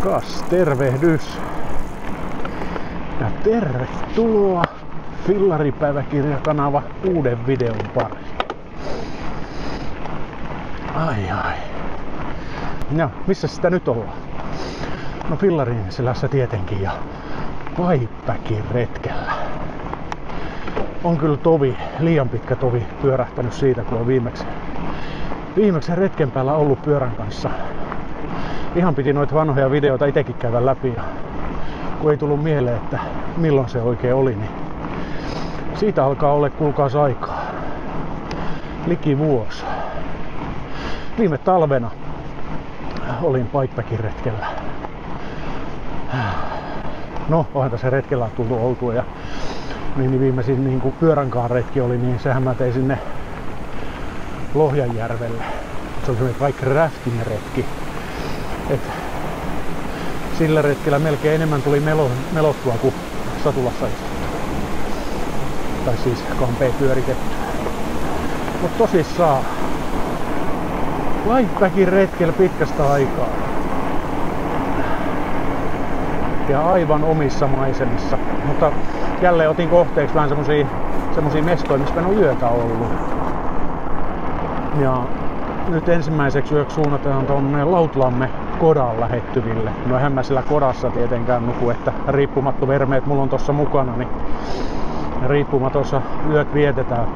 Rakas tervehdys ja tervetuloa Fillaripäiväkirjakanava uuden videon pariin. Ai. No, missä sitä nyt ollaan? No Fillarin selässä tietenkin ja Pipebackin retkellä. On kyllä liian pitkä tovi pyörähtänyt siitä, kun on viimeksi retken päällä ollut pyörän kanssa. Ihan piti noita vanhoja videoita itekin käydä läpi ja kun ei tullut mieleen, että milloin se oikein oli, niin siitä alkaa olla kuulkaas aikaa. Liki vuosi. Viime talvena olin Pipebackin retkellä. No, onhan tässä retkellä tullut oltua ja niin viimeisin niin pyöränkaan retki oli, niin sehän mä tein sinne Lohjanjärvelle. Se oli semmoinen bike rafting retki. Et sillä retkellä melkein enemmän tuli melottua kuin satulassa istuttua. Tai siis kampeen pyöritettyä. Mut tosissaan Pipebackin retkellä pitkästä aikaa. Ja aivan omissa maisemissa. Mutta jälleen otin kohteeksi vähän semmosia mestoja, missä en ole yötä ollut. Ja nyt ensimmäiseksi yöksi suunnataan tuonne Lautlamme Kodaan lähettyville. No eihän mä sillä Kodassa tietenkään nuku, että riippumattovermeet mulla on tossa mukana, niin riippumatossa yöt vietetään.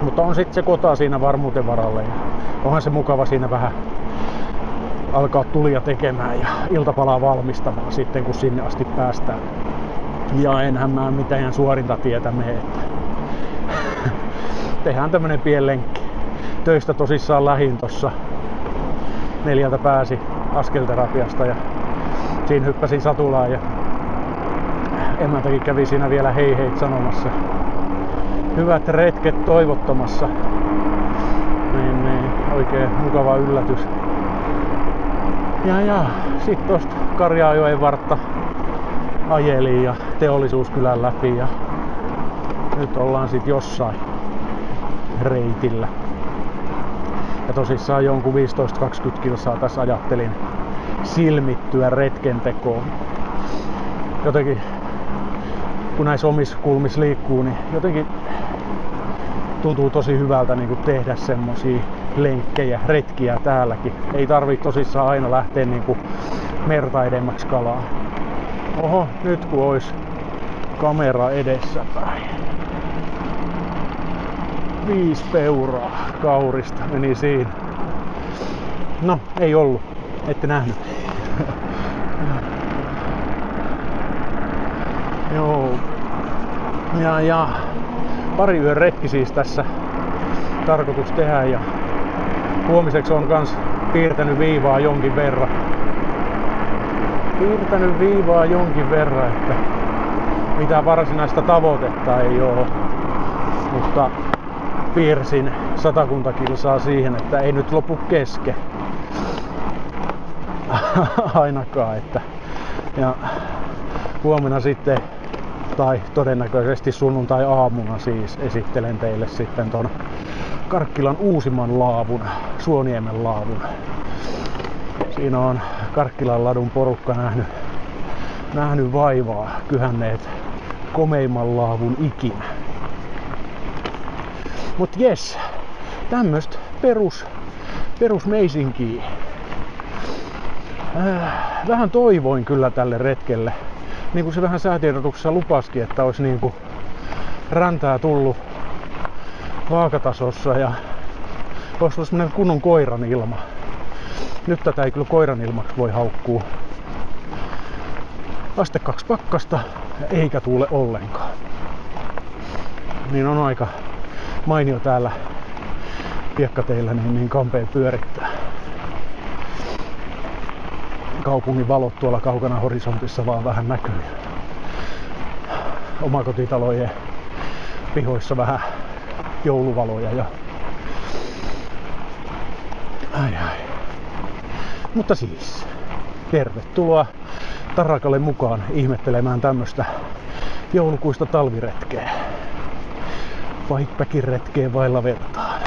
Mutta on sitten se Kota siinä varmuuden varalle ja onhan se mukava siinä vähän alkaa tulia tekemään ja iltapalaa valmistamaan sitten kun sinne asti päästään. Ja enhän mä mitään suorinta tietä mene, että tehdään tämmönen pieni lenkki. Töistä tosissaan lähin tossa 4 pääsi askelterapiasta ja siinä hyppäsin satulaan ja emäntäkin kävi siinä vielä hei sanomassa. Hyvät retket toivottamassa. Niin, oikein mukava yllätys. Ja sit tosta Karjaajoen vartta ajelin ja Teollisuuskylän läpi ja nyt ollaan sit jossain reitillä. Ja tosissaan jonkun 15-20 kilsaa tässä ajattelin silmittyä retkentekoon. Jotenkin kun näissä omissa kulmissa liikkuu, niin jotenkin tuntuu tosi hyvältä niin kuin tehdä semmosia lenkkejä, retkiä täälläkin. Ei tarvitse tosissaan aina lähteä niin kuin merta edemmäksi kalaa. Oho, nyt kun ois kamera edessäpäin. 5 peuraa kaurista meni siinä. No, ei ollut. Ette nähnyt. Joo. Ja pari yön retki siis tässä tarkoitus tehdä ja huomiseksi on kans piirtänyt viivaa jonkin verran. Että mitään varsinaista tavoitetta ei oo. Mutta piirsin 100 kilsaa siihen, että ei nyt lopu kesken. Ainakaan, että ja huomenna sitten tai todennäköisesti sunnuntai-aamuna siis esittelen teille sitten ton Karkkilan uusimman laavun, Suoniemen laavun. Siinä on Karkkilan ladun porukka nähnyt vaivaa, kyhänneet komeimman laavun ikinä. Mut jes, tämmöstä perusmeisinkiä. Vähän toivoin kyllä tälle retkelle. Niin kuin se vähän säätiedotuksessa lupaskin, että olisi niin kuin räntää tullut vaakatasossa ja olisi ollut semmonen kunnon koiran ilma. Nyt tätä ei kyllä koiran ilmaksi voi haukkua. Aste 2 pakkasta eikä tuule ollenkaan. Niin on aika mainio täällä piekkateillä niin kampeen pyörittää. Kaupungin valot tuolla kaukana horisontissa vaan vähän näkyy. Omakotitalojen pihoissa vähän jouluvaloja ja ai. Mutta siis, tervetuloa Tarakalle mukaan ihmettelemään tämmöstä joulukuista talviretkeä. Pipebackin retkeen vailla vertaan.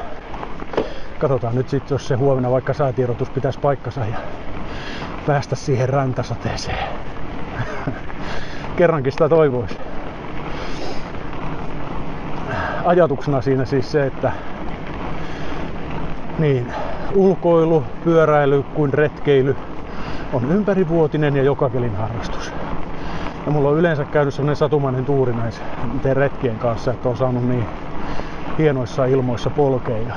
Katsotaan nyt sit, jos se huomenna vaikka säätiedotus pitäisi paikkansa ja päästä siihen räntäsateeseen. Kerrankin sitä toivoisi. Ajatuksena siinä siis se, että niin ulkoilu, pyöräily kuin retkeily on ympärivuotinen ja joka kelin harrastus. Ja mulla on yleensä käynyt sellainen satumainen tuuri näiden retkien kanssa, että on saanut niin hienoissa ilmoissa polkea. Ja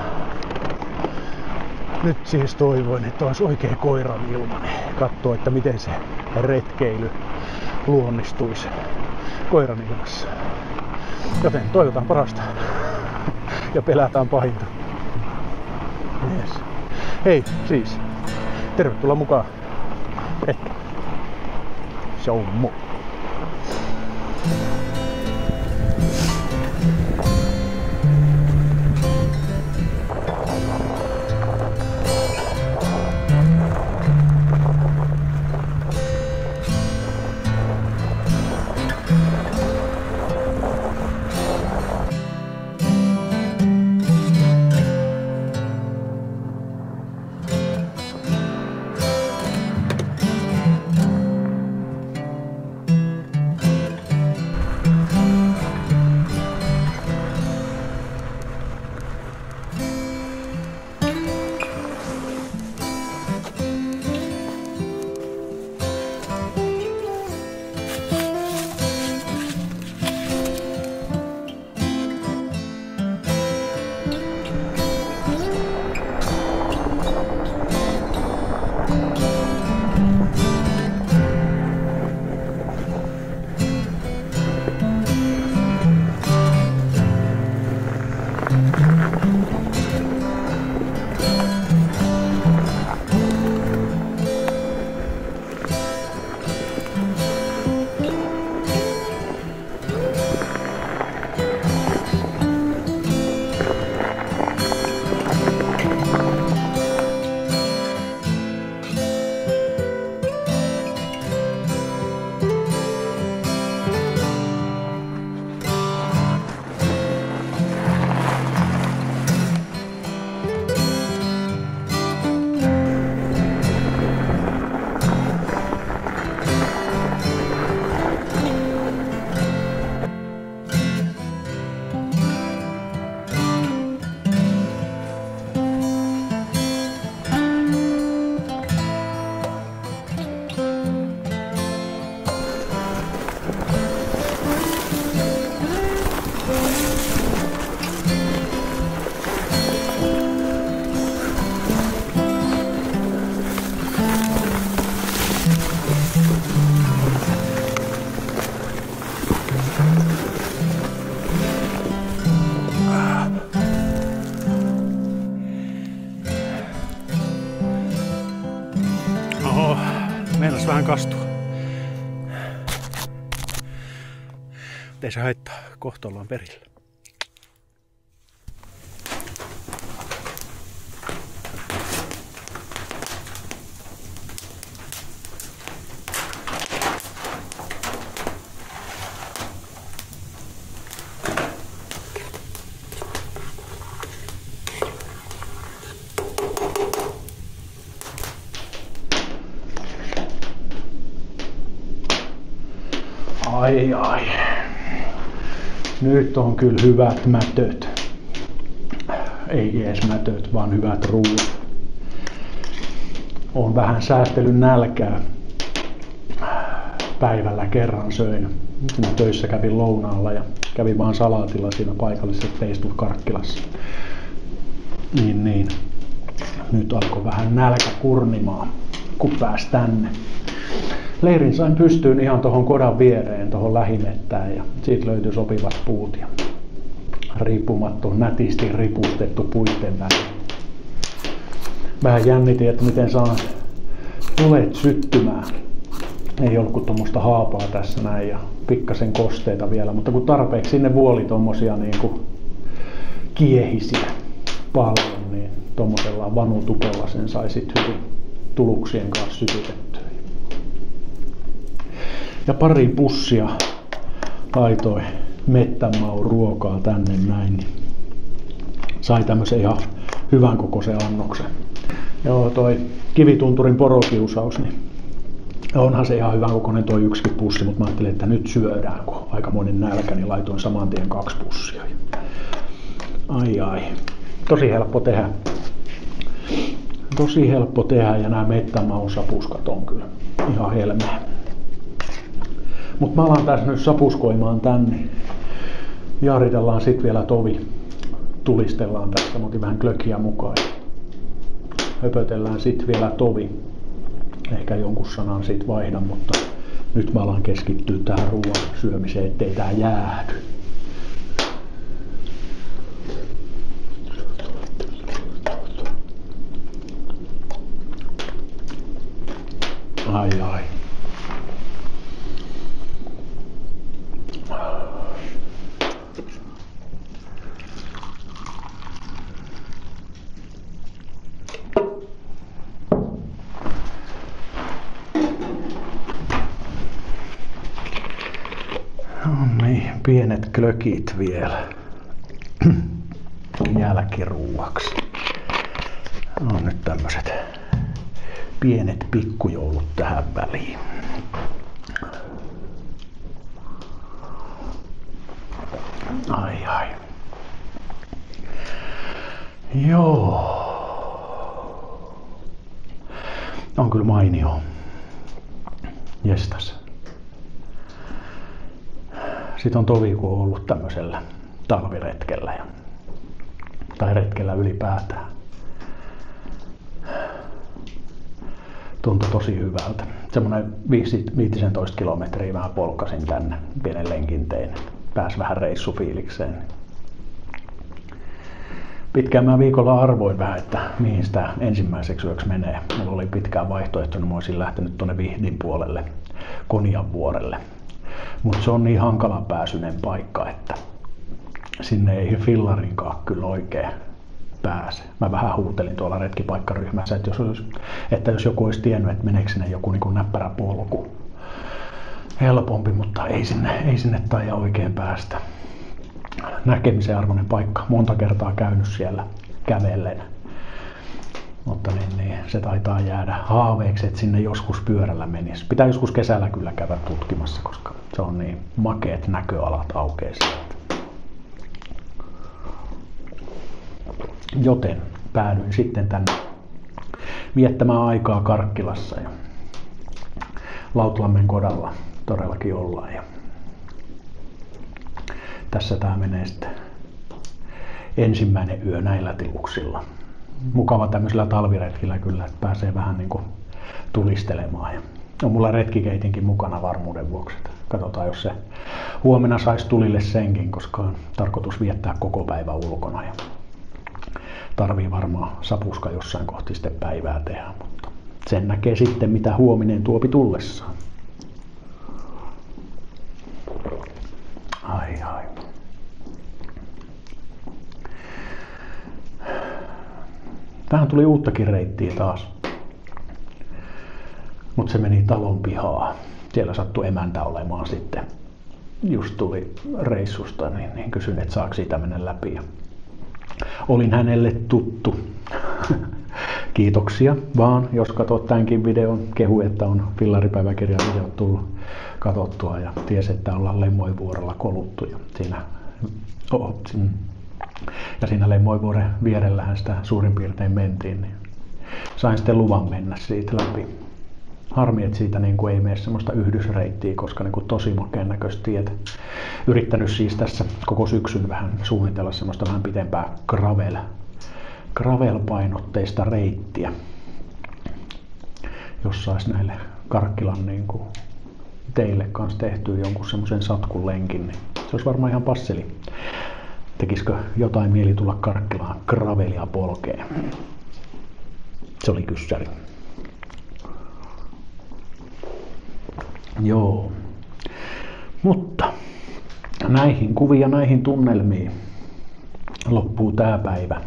nyt siis toivoin, että olisi oikein koiran ilmanen. Katsoa, että miten se retkeily luonnistuisi koiran ilmassa. Joten toivotaan parasta ja pelätään pahinta. Yes. Hei siis, tervetuloa mukaan. Show mo. Meinas vähän kastua. Ei se haittaa, kohta ollaan perillä. Ai. Nyt on kyllä hyvät mätöt. Ei edes mätöt, vaan hyvät ruuat. Oon vähän säästellyt nälkää. Päivällä kerran söin. Mä töissä kävin lounaalla ja kävin vaan salaatilla siinä paikallisessa Peistus Karkkilassa. Niin. Nyt alkoi vähän nälkä kurnimaan, kun pääsi tänne. Leirin sain pystyyn ihan tuohon kodan viereen, tuohon lähimettään ja siitä löytyi sopivat puut ja riippumattu, nätisti ripustettu puitten väliin. Vähän jännitin, että miten saan tulet syttymään. Ei ollut kuin tuommoista haapaa tässä näin ja pikkasen kosteita vielä, mutta kun tarpeeksi sinne vuoli tommosia niin kuin kiehisiä paljon, niin tommosella vanutukolla sen sai sit hyvin tuluksien kanssa sytytettyä. Ja pari pussia laitoin mettänmaun ruokaa tänne näin, niin sai tämmösen ihan hyvän kokoisen annoksen. Joo, toi Kivitunturin porokiusaus, niin Onhan se ihan hyvän kokoinen tuo yksikin pussi, mutta mä ajattelin, että nyt syödään, kun aikamoinen nälkä, niin laitoin saman tien 2 pussia. Ai. Tosi helppo tehdä. Tosi helppo tehdä ja nämä mettämaun sapuskat on kyllä ihan helmeä. Mutta mä alan tässä nyt sapuskoimaan tänne. Jaaritellaan sit vielä tovi. Tulistellaan tästä, mutta vähän klökiä mukaan. Höpötellään sit vielä tovi. Ehkä jonkun sanan sit vaihdan, mutta nyt mä alan keskittyä tähän ruoan syömiseen, ettei tää jäähdy. Ai. No niin, pienet klökit vielä jälkiruuaksi. On nyt tämmöset pienet pikkujoulut tähän väliin. Ai. Joo. On kyllä mainio. Jestas. Sitten on tovi, kun on ollut tämmöisellä talviretkellä tai retkellä ylipäätään. Tuntui tosi hyvältä. Semmoinen 15 kilometriä vähän polkkasin tänne, pienen lenkin tein. Pääs vähän reissufiilikseen. Pitkään mä viikolla arvoin vähän, että mihin sitä ensimmäiseksi yöksi menee. Mulla oli pitkään vaihtoehto, niin mä olisin lähtenyt tuonne Vihdin puolelle, Konianvuorelle. Mutta se on niin hankala pääsyinen paikka, että sinne ei fillarinkaan kyllä oikein pääse. Mä vähän huutelin tuolla retkipaikkaryhmässä, että jos joku olisi tiennyt, että meneekö sinne joku niin kuin näppärä polku helpompi, mutta ei sinne taida oikein päästä. Näkemisen arvoinen paikka. Monta kertaa käynyt siellä kävellen. Mutta niin, se taitaa jäädä haaveeksi, että sinne joskus pyörällä menisi. Pitää joskus kesällä kyllä käydä tutkimassa, koska se on niin makeat näköalat aukeaa sieltä. Joten päädyin sitten tänne viettämään aikaa Karkkilassa ja Lautlammen kodalla todellakin ollaan. Ja tässä tää menee sitten ensimmäinen yö näillä tiluksilla. Mukava tämmöisellä talviretkillä kyllä, että pääsee vähän niin kuin tulistelemaan. Ja on mulla retkikeitinkin mukana varmuuden vuoksi. Katsotaan, jos se huomenna saisi tulille senkin, koska on tarkoitus viettää koko päivä ulkona. Ja tarvii varmaan sapuska jossain kohti sitten päivää tehdä, mutta sen näkee sitten, mitä huominen tuopi tullessaan. Ai. Tähän tuli uuttakin reittiä taas. Mutta se meni talon pihaan. Siellä sattui emäntä olemaan sitten. Just tuli reissusta, niin kysyin, että saako siitä mennä läpi. Ja olin hänelle tuttu. Kiitoksia vaan, jos katsot tämänkin videon. Kehu, että on fillaripäiväkirjan videot tullut katsottua ja tiesi, että ollaan Lemmoivuorella koluttu. Ja siinä Lemmoivuoren vierellähän sitä suurin piirtein mentiin, niin sain sitten luvan mennä siitä läpi. Harmi, että siitä niin kuin ei mene semmoista yhdysreittiä, koska niin kuin tosi makeen näköistä tietä. Yrittänyt siis tässä koko syksyn vähän suunnitella semmoista vähän pitempää gravel-painotteista reittiä, jos sais näille Karkkilan niin kuin teille kanssa tehtyä jonkun semmoisen satkulenkin, niin se olisi varmaan ihan passeli. Tekisikö jotain mieli tulla Karkkilaan gravelia polkeen? Se oli kyssäri. Joo. Mutta näihin kuviin ja näihin tunnelmiin loppuu tää päivä.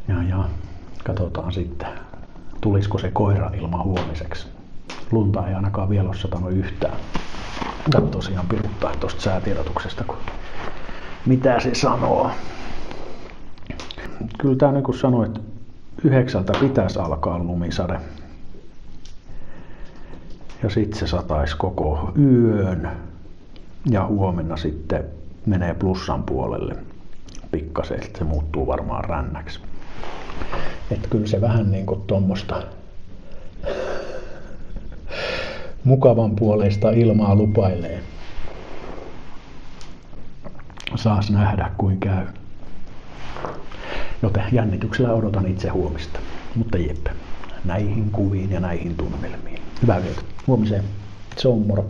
Ja katsotaan sitten, tulisiko se koirailma huomiseksi. Lunta ei ainakaan vielä ole satanut yhtään. Tämä tosiaan piruttaa tuosta säätiedotuksesta, kun mitä se sanoo. Kyllä tää niin kuin sanoi, että 9 pitäisi alkaa lumisade. Ja sitten se sataisi koko yön. Ja huomenna sitten menee plussan puolelle pikkasen, että se muuttuu varmaan rännäksi. Että kyllä se vähän niin kuin tuommoista mukavan puoleista ilmaa lupailee. Saas nähdä kuin käy. Joten jännityksellä odotan itse huomista. Mutta jep, näihin kuviin ja näihin tunnelmiin. Hyvää yötä. Huomiseen. Se on moro.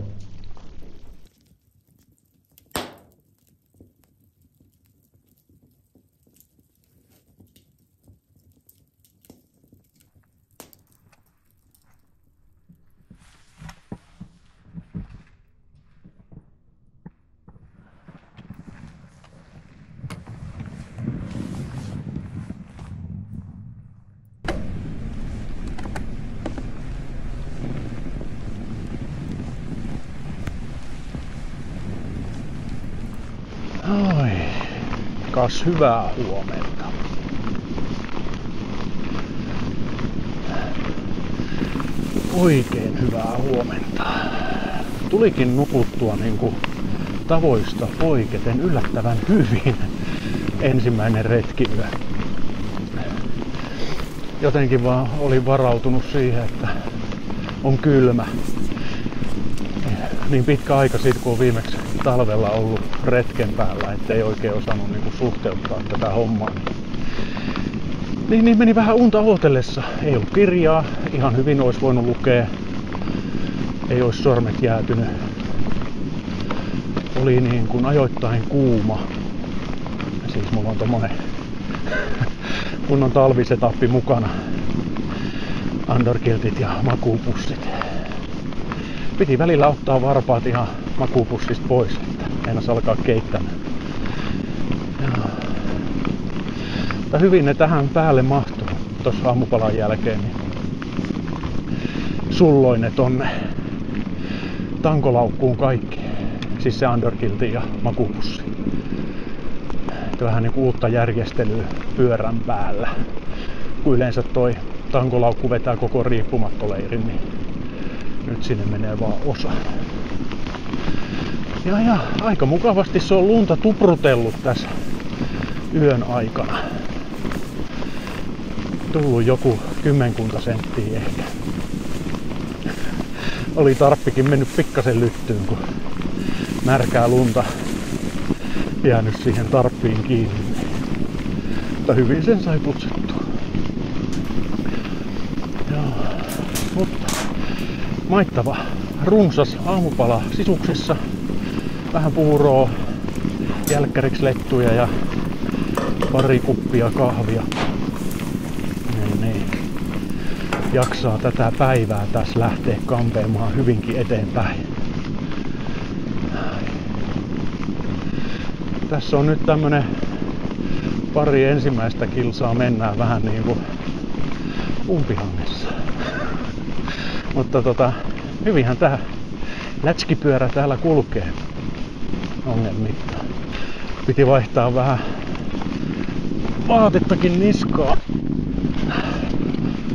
Ai, kas hyvää huomenta. Oikein hyvää huomenta. Tulikin nukuttua niinku tavoista poiketen yllättävän hyvin ensimmäinen retkiyö. Jotenkin vaan olin varautunut siihen, että on kylmä. Niin pitkä aika siitä, kun on viimeksi talvella ollut retken päällä, ettei oikein osannut niinku suhteuttaa tätä hommaa. Niin meni vähän unta ootellessa. Ei ollut kirjaa, ihan hyvin olisi voinut lukea. Ei olisi sormet jäätynyt. Oli niin kuin ajoittain kuuma. Siis mulla on tommonen kunnon talvisetappi mukana. Underkiltit ja makuupussit. Piti välillä ottaa varpaat ihan makuupussista pois, että meinas alkaa keittämään. Mutta hyvin ne tähän päälle mahtuu tuossa aamupalan jälkeen. Niin sulloin ne tonne tankolaukkuun kaikki. Siis se underkilti ja makuupussi. Vähän niin kuin uutta järjestelyä pyörän päällä. Kun yleensä toi tankolaukku vetää koko riippumattoleirin, niin nyt sinne menee vaan osa. Ja aika mukavasti se on lunta tuprutellut tässä yön aikana. Tullut joku 10 senttiä ehkä. Oli tarppikin mennyt pikkasen lyttyyn, kun märkää lunta jäänyt siihen tarppiin kiinni. Mutta hyvin sen sai putsettua. Joo. Mutta maittava, runsas aamupala sisuksissa. Vähän puuroa, jälkkäriksi lettuja ja pari kuppia kahvia. Niin. Jaksaa tätä päivää tässä lähteä kampeamaan hyvinkin eteenpäin. Tässä on nyt tämmönen pari ensimmäistä kilsaa mennään vähän niinku umpihangessa. Mutta hyvinhän tää lätskipyörä täällä kulkee ongelmitta. Piti vaihtaa vähän vaatettakin niskaa.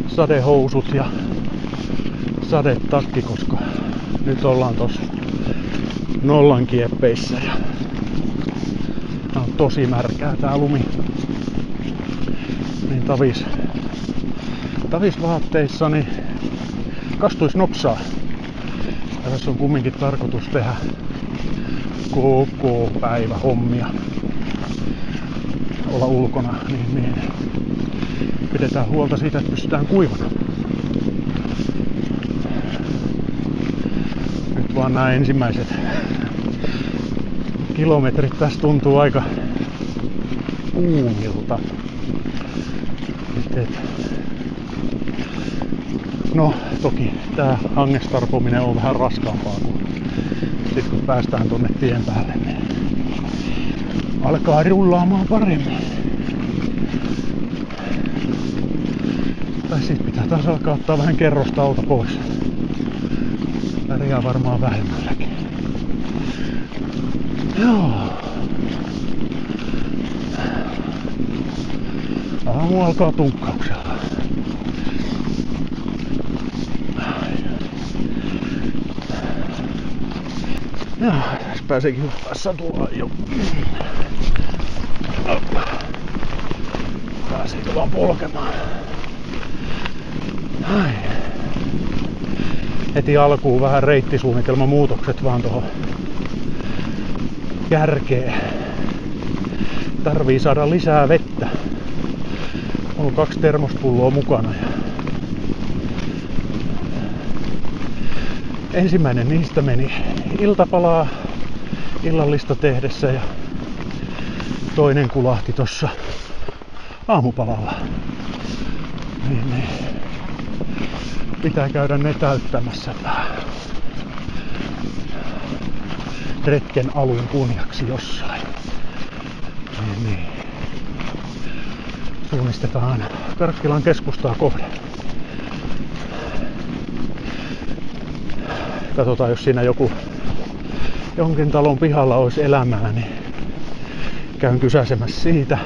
Sadehousut ja sadetakki, koska nyt ollaan tossa nollan kieppeissä ja on tosi märkää tää lumi. Niin tavis vaatteissani kastuis nopsaa. Ja tässä on kumminkin tarkoitus tehdä koko päivä hommia. Olla ulkona, niin pidetään huolta siitä, että pystytään kuivana. Nyt vaan nämä ensimmäiset kilometrit tässä tuntuu aika kuumilta. No toki tää hangestarpominen on vähän raskaampaa kuin sit kun päästään tonne tien päälle, niin alkaa rullaamaan paremmin. Tai sit pitää taas alkaa ottaa vähän kerrosta alta pois. Pärjää varmaan vähemmälläkin. Joo. Aamu alkaa tunkkauksella. No, tässä pääseekin hyppää satulaan jo. Pääseekö vaan polkemaan. Ai. Heti alkuun vähän reittisuunnitelmamuutokset vaan tuohon kärkeen. Tarvii saada lisää vettä. On 2 termospulloa mukana. Ensimmäinen niistä meni iltapalaa illallista tehdessä ja toinen kulahti tossa aamupalalla. Niin. Pitää käydä ne täyttämässä retken alun kunniaksi jossain. Niin. Suunnistetaan Karkkilan keskustaa kohden. Katsotaan, jos siinä jonkin talon pihalla olisi elämää, niin käyn kysäsemässä siitä.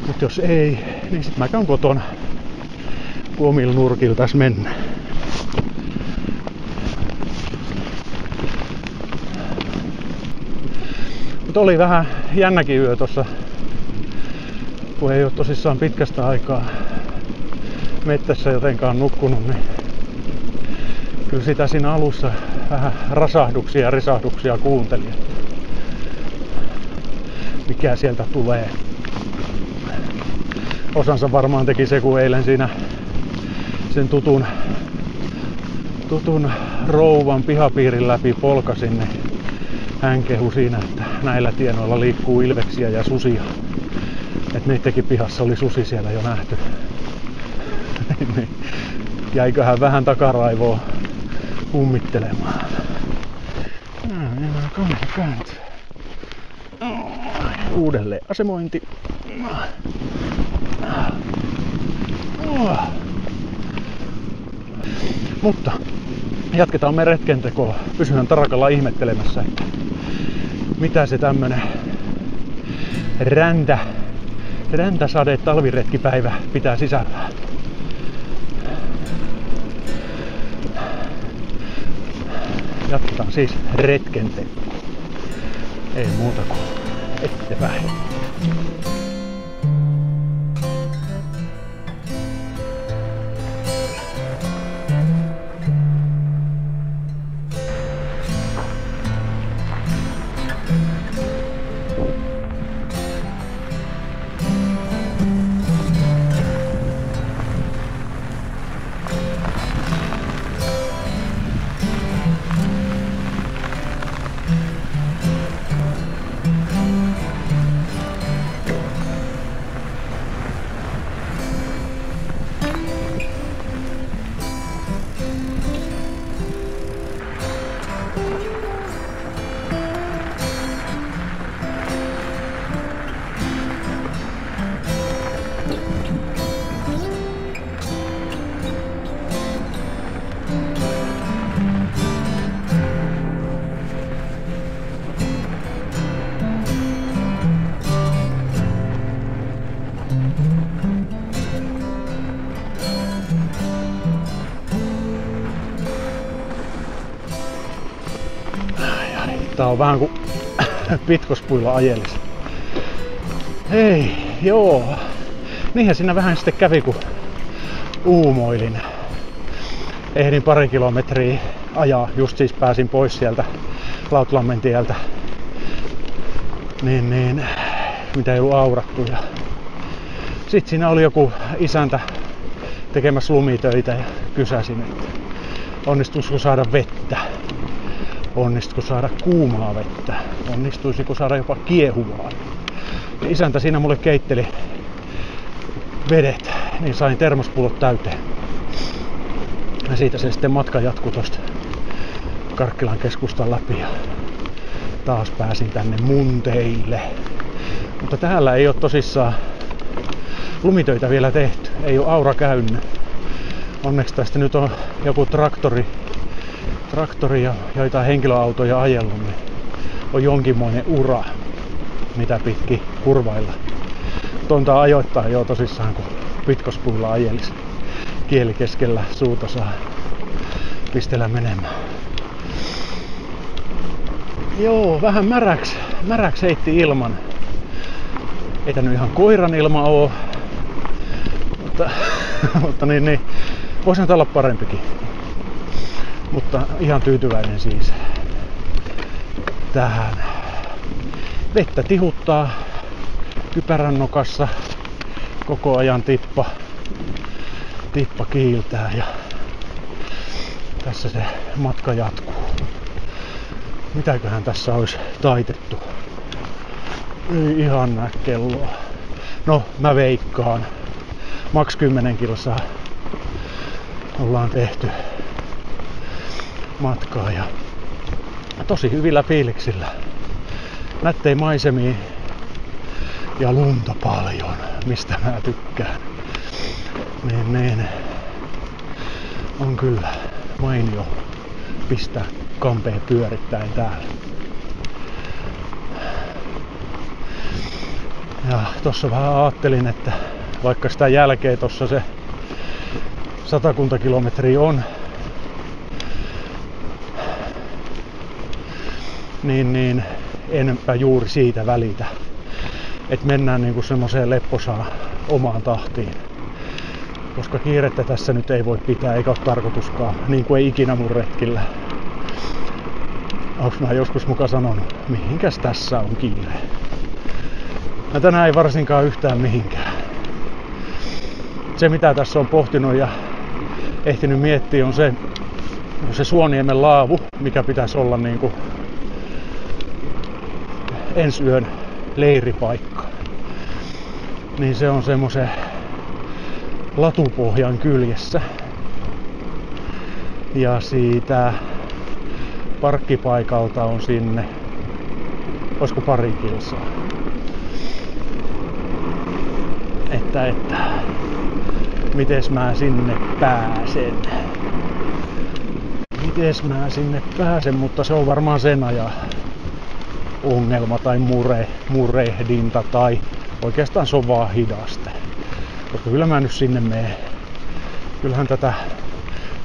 Mutta jos ei, niin sit mä käyn kotona, kun omilla nurkilla tässä mennään. Mutta oli vähän jännäkin yö tossa, kun ei ole tosissaan pitkästä aikaa mettässä jotenkaan nukkunut, niin kyllä sitä siinä alussa vähän rasahduksia ja risahduksia kuuntelin. Mikä sieltä tulee. Osansa varmaan teki se, kun eilen siinä sen tutun rouvan pihapiirin läpi polkasin, niin hän kehui siinä, että näillä tienoilla liikkuu ilveksiä ja susia. Että niittenkin pihassa oli susi siellä jo nähty. Jäiköhän vähän takaraivoa kummittelemaan. Kääntö. Uudelleen asemointi. Mutta jatketaan me retkentekoa. Pysyhän tarakalla ihmettelemässä, että mitä se tämmönen räntäsade talviretkipäivä pitää sisällään. Jatketaan siis retkentekoa. Ei muuta kuin eteenpäin. Tää on vähän kuin pitkospuilla ajelis. Hei, joo. Niinhän siinä vähän sitten kävi, kun uumoilin. Ehdin 2 kilometriä ajaa, just siis pääsin pois sieltä Lautlammen tieltä. Niin, mitä ei ollut aurattu. Ja sit siinä oli joku isäntä tekemässä lumitöitä ja kysäsin, että onnistuisiko saada vettä. Onnistuiko saada kuumaa vettä? Onnistuisiko saada jopa kiehuvaa? Ja isäntä siinä mulle keitteli vedet, niin sain termospullot täyteen. Ja siitä se sitten matka jatkui tosta Karkkilan keskustan läpi ja taas pääsin tänne Munteille. Mutta täällä ei ole tosissaan lumitöitä vielä tehty. Ei ole aura käynyt. Onneksi tästä nyt on joku traktori ja joitain henkilöautoja ajellut, niin on jonkinmoinen ura, mitä pitkin kurvailla. Tontaa ajoittaa jo tosissaan, kun pitkospuilla ajelis. Kieli keskellä suuta saa pistellä menemään. Joo, vähän märäks heitti ilman. Ei tää nyt ihan koiran ilma oo. Mutta niin, voisi nyt olla parempikin. Mutta ihan tyytyväinen siis tähän. Vettä tihuttaa kypärän nokassa. Koko ajan tippa kiiltää ja tässä se matka jatkuu. Mitäköhän tässä olisi taitettu? Ei ihan näe kelloa. No, mä veikkaan. Maks 10 kilsaa ollaan tehty matkaa ja tosi hyvillä fiiliksillä. Nättei maisemia ja lunta paljon, mistä mä tykkään. Niin on kyllä mainio pistää kampeen pyörittäen täällä. Ja tossa vähän ajattelin, että vaikka sitä jälkeen tossa se 100 kilometriä on, niin enpä juuri siitä välitä. Että mennään niinku semmoiseen lepposaan omaan tahtiin. Koska kiirettä tässä nyt ei voi pitää, eikä ole tarkoituskaan, niin kuin ei ikinä mun retkillä. Onks mä joskus muka sanonut, mihinkäs tässä on kiire? No tänään ei varsinkaan yhtään mihinkään. Se mitä tässä on pohtinut ja ehtinyt miettiä on se Suoniemen laavu, mikä pitäisi olla niinku ensi yön leiripaikka. Niin se on semmoisen latupohjan kyljessä. Ja siitä parkkipaikalta on sinne, olisiko 2 kilsaa. Että mites mä sinne pääsen, mutta se on varmaan sen ajan ongelma tai murehdinta tai oikeastaan se on vaan hidaste. Koska kyllä mä nyt sinne menen. Kyllähän tätä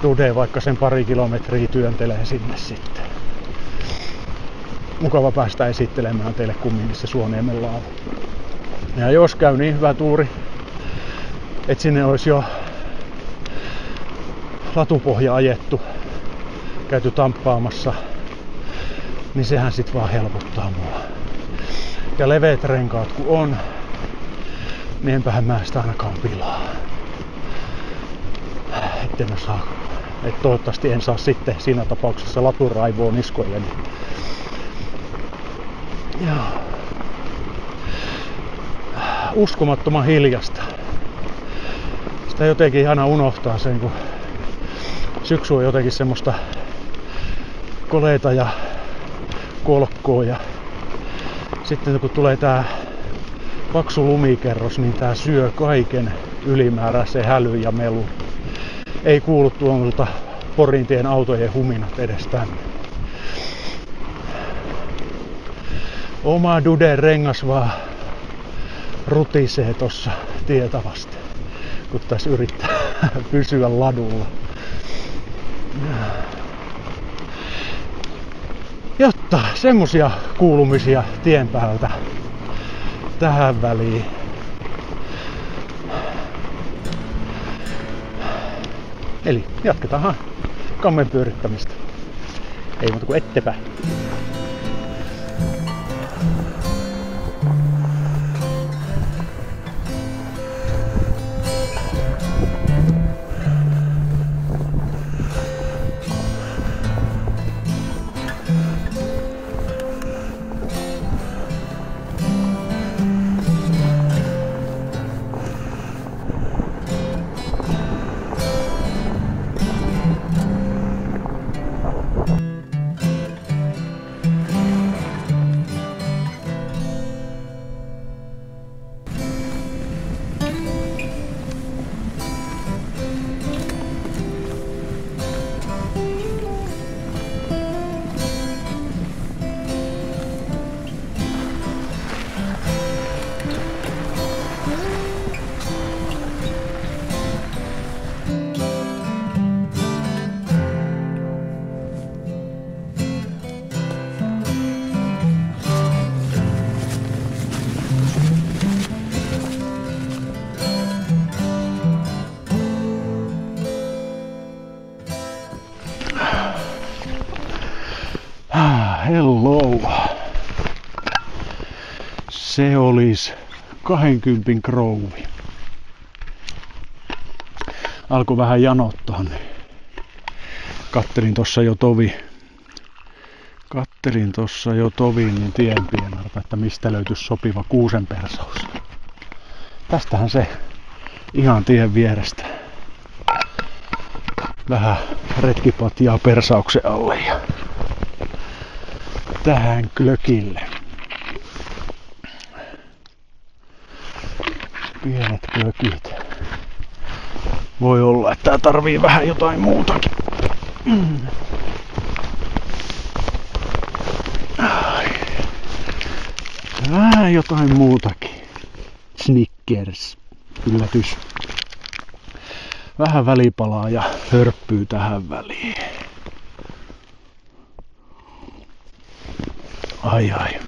Dudea vaikka sen 2 kilometriä työntelee sinne sitten. Mukava päästä esittelemään teille kumminkin se Suoniemen laavu. Ja jos käy niin hyvä tuuri, että sinne olisi jo latupohja ajettu, käyty tamppaamassa, niin sehän sit vaan helpottaa mua. Ja leveät renkaat kun on, niin enpähän mä sitä ainakaan pilaa. Toivottavasti en saa sitten siinä tapauksessa laturaivoon niskoilleni. Joo. Uskomattoman hiljasta. Sitä jotenkin aina unohtaa sen, kun syksy on jotenkin semmoista koleita ja kolkkoa ja sitten kun tulee tää paksu lumikerros, niin tää syö kaiken ylimääräisen hälyn ja melun. Ei kuulu tuolta Porintien autojen huminat edes tänne. Oma Duden rengas vaan rutisee tossa tietä vasten, kun tässä yrittää pysyä ladulla. Jotta semmosia kuulumisia tien päältä tähän väliin. Eli jatketaanhan kammen pyörittämistä. Ei muuta kuin eteenpäin. Se olisi 20 krouvi. Alkoi vähän janottaa, niin kattelin tossa jo tovin niin tienpienarta, että mistä löytyisi sopiva kuusenpersaus. Tästähän se ihan tien vierestä. Vähän retkipatjaa persauksen alle ja tähän klökille. Pienet klökit. Voi olla, että tää tarvii vähän jotain muutakin. Vähän jotain muutakin. Snickers. Yllätys. Vähän välipalaa ja hörppyy tähän väliin. Ai.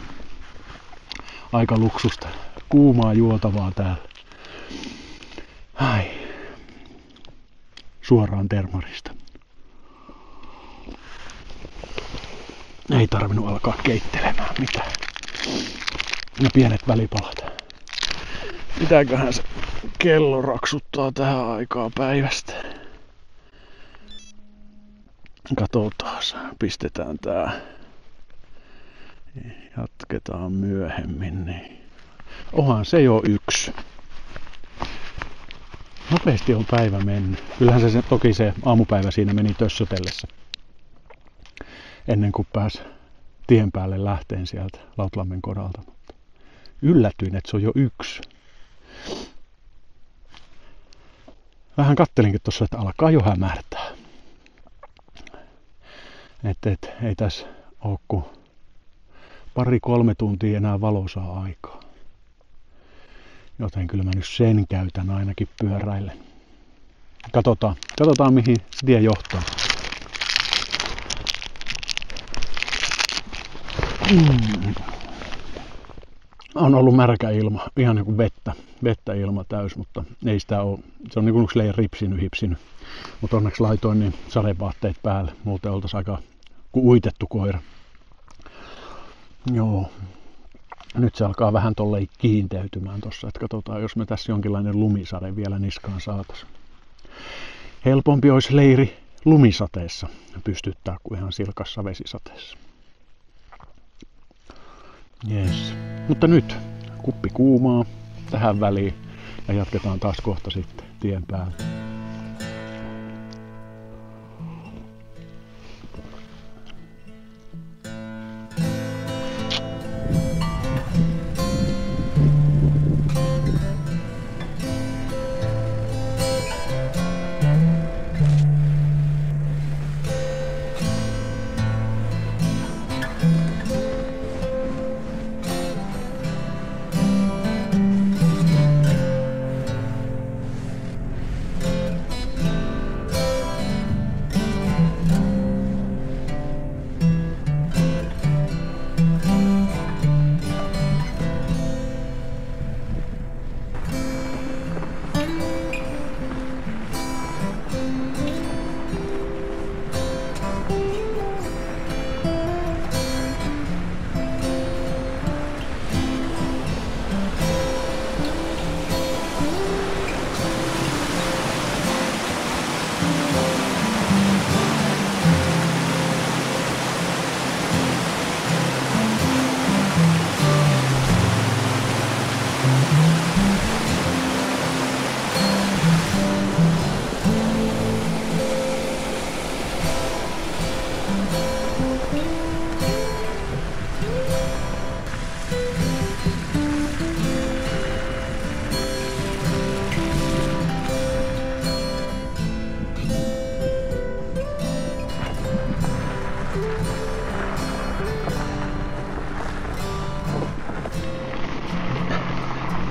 Aika luksusta. Kuumaa juotavaa täällä. Ai. Suoraan termarista. Ei tarvinnut alkaa keittelemään mitään. Ne pienet välipalat. Mitäköhän se kello raksuttaa tähän aikaan päivästä? Katsotaan. Pistetään tää. Jatketaan myöhemmin. Niin. Onhan se jo 1. Nopeasti on päivä mennyt. Kyllähän se toki se aamupäivä siinä meni tössötellessä. Ennen kuin pääsi tien päälle lähteen sieltä Lautlammen kodalta. Yllätyin, että se on jo 1. Vähän kattelinkin tuossa, että alkaa jo hämärtää. Ei tässä ole kuin 2-3 tuntia enää valoisaa aikaa. Joten kyllä mä nyt sen käytän ainakin pyöräille. Katsotaan mihin se tie johtaa. On ollut märkä ilma, ihan niin kuin vettä ilma täys, mutta ei sitä ole. Se on niin kuin hipsinyt. Mutta onneksi laitoin niin sadevaatteet päälle, muuten oltaisiin aika kuin uitettu koira. Joo. Nyt se alkaa vähän tolleen kiinteytymään tossa, että katsotaan, jos me tässä jonkinlainen lumisade vielä niskaan saataisiin. Helpompi olisi leiri lumisateessa pystyttää kuin ihan silkassa vesisateessa. Yes. Mutta nyt kuppi kuumaa tähän väliin ja jatketaan taas kohta sitten tien päälle.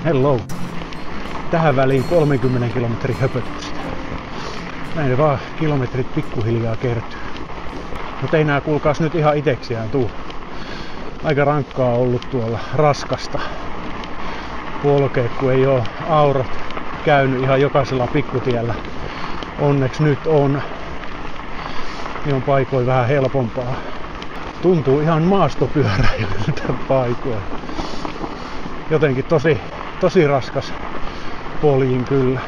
Hello. Tähän väliin 30 kilometrin höpötystä. Näin vaan kilometrit pikkuhiljaa kertyy. Mutta ei nää kuulkaas nyt ihan iteksiään tuu. Aika rankkaa ollut tuolla, raskasta polkea, kun ei oo aurat käynyt ihan jokaisella pikkutiellä. Onneksi nyt on. Niin on paikoin vähän helpompaa. Tuntuu ihan maastopyöräilyltä paikoin. jotenkin tosi raskas poljin kyllä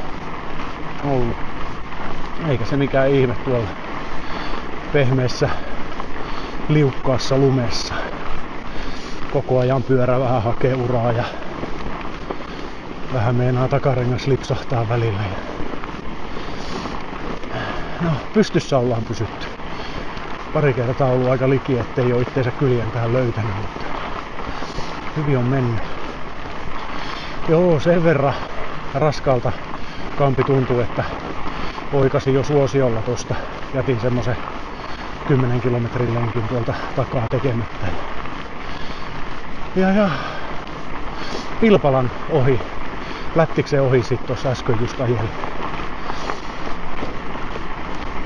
ollut. Eikä se mikään ihme tuolla pehmeässä liukkaassa lumessa. Koko ajan pyörä vähän hakee uraa ja vähän meinaa takarengas lipsahtaa välillä. No, pystyssä ollaan pysytty. Pari kertaa ollut aika liki, ettei ole itteensä kyljentään löytänyt, mutta hyvin on mennyt. Joo, sen verran raskalta kampi tuntuu, että oikasin jo suosiolla tosta. Jätin semmosen 10 kilometrin lenkin tuolta takaa tekemättä. Ja Pilpalan ohi, Lättiksen ohi sit tossa äsken just ajelin.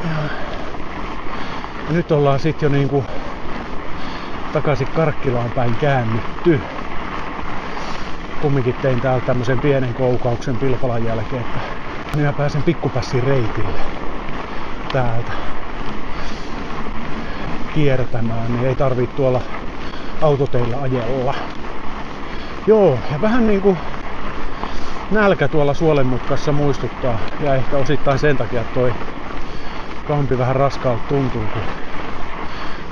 Ja nyt ollaan sit jo niinku takaisin Karkkilaan päin käännytty. Kumminkin tein täältä tämmösen pienen koukauksen Pilpalan jälkeen, että nyt mä pääsen Pikkupassin reitille täältä kiertämään, niin ei tarvii tuolla autoteillä ajella. Joo, ja vähän niinku nälkä tuolla suolenmutkassa muistuttaa, ja ehkä osittain sen takia, että toi kampi vähän raskaalta tuntuu, kun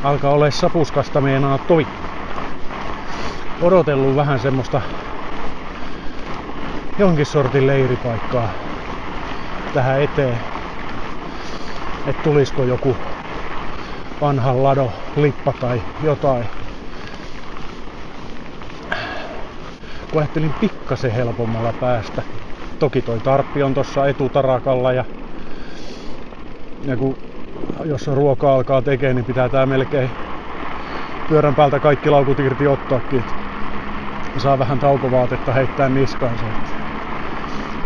alkaa olla sapuskasta meinaa toi. Odotellut vähän semmoista jonkin sortin leiripaikkaa tähän eteen, että tulisiko joku vanha lado, lippa tai jotain. Kun ajattelin pikkasen helpommalla päästä. Toki toi tarppi on tossa etutarakalla ja kun jos ruoka alkaa tekemään, niin pitää tää melkein pyörän päältä kaikki laukut irti ottaakin. Saa vähän taukovaatetta heittää niskaansa,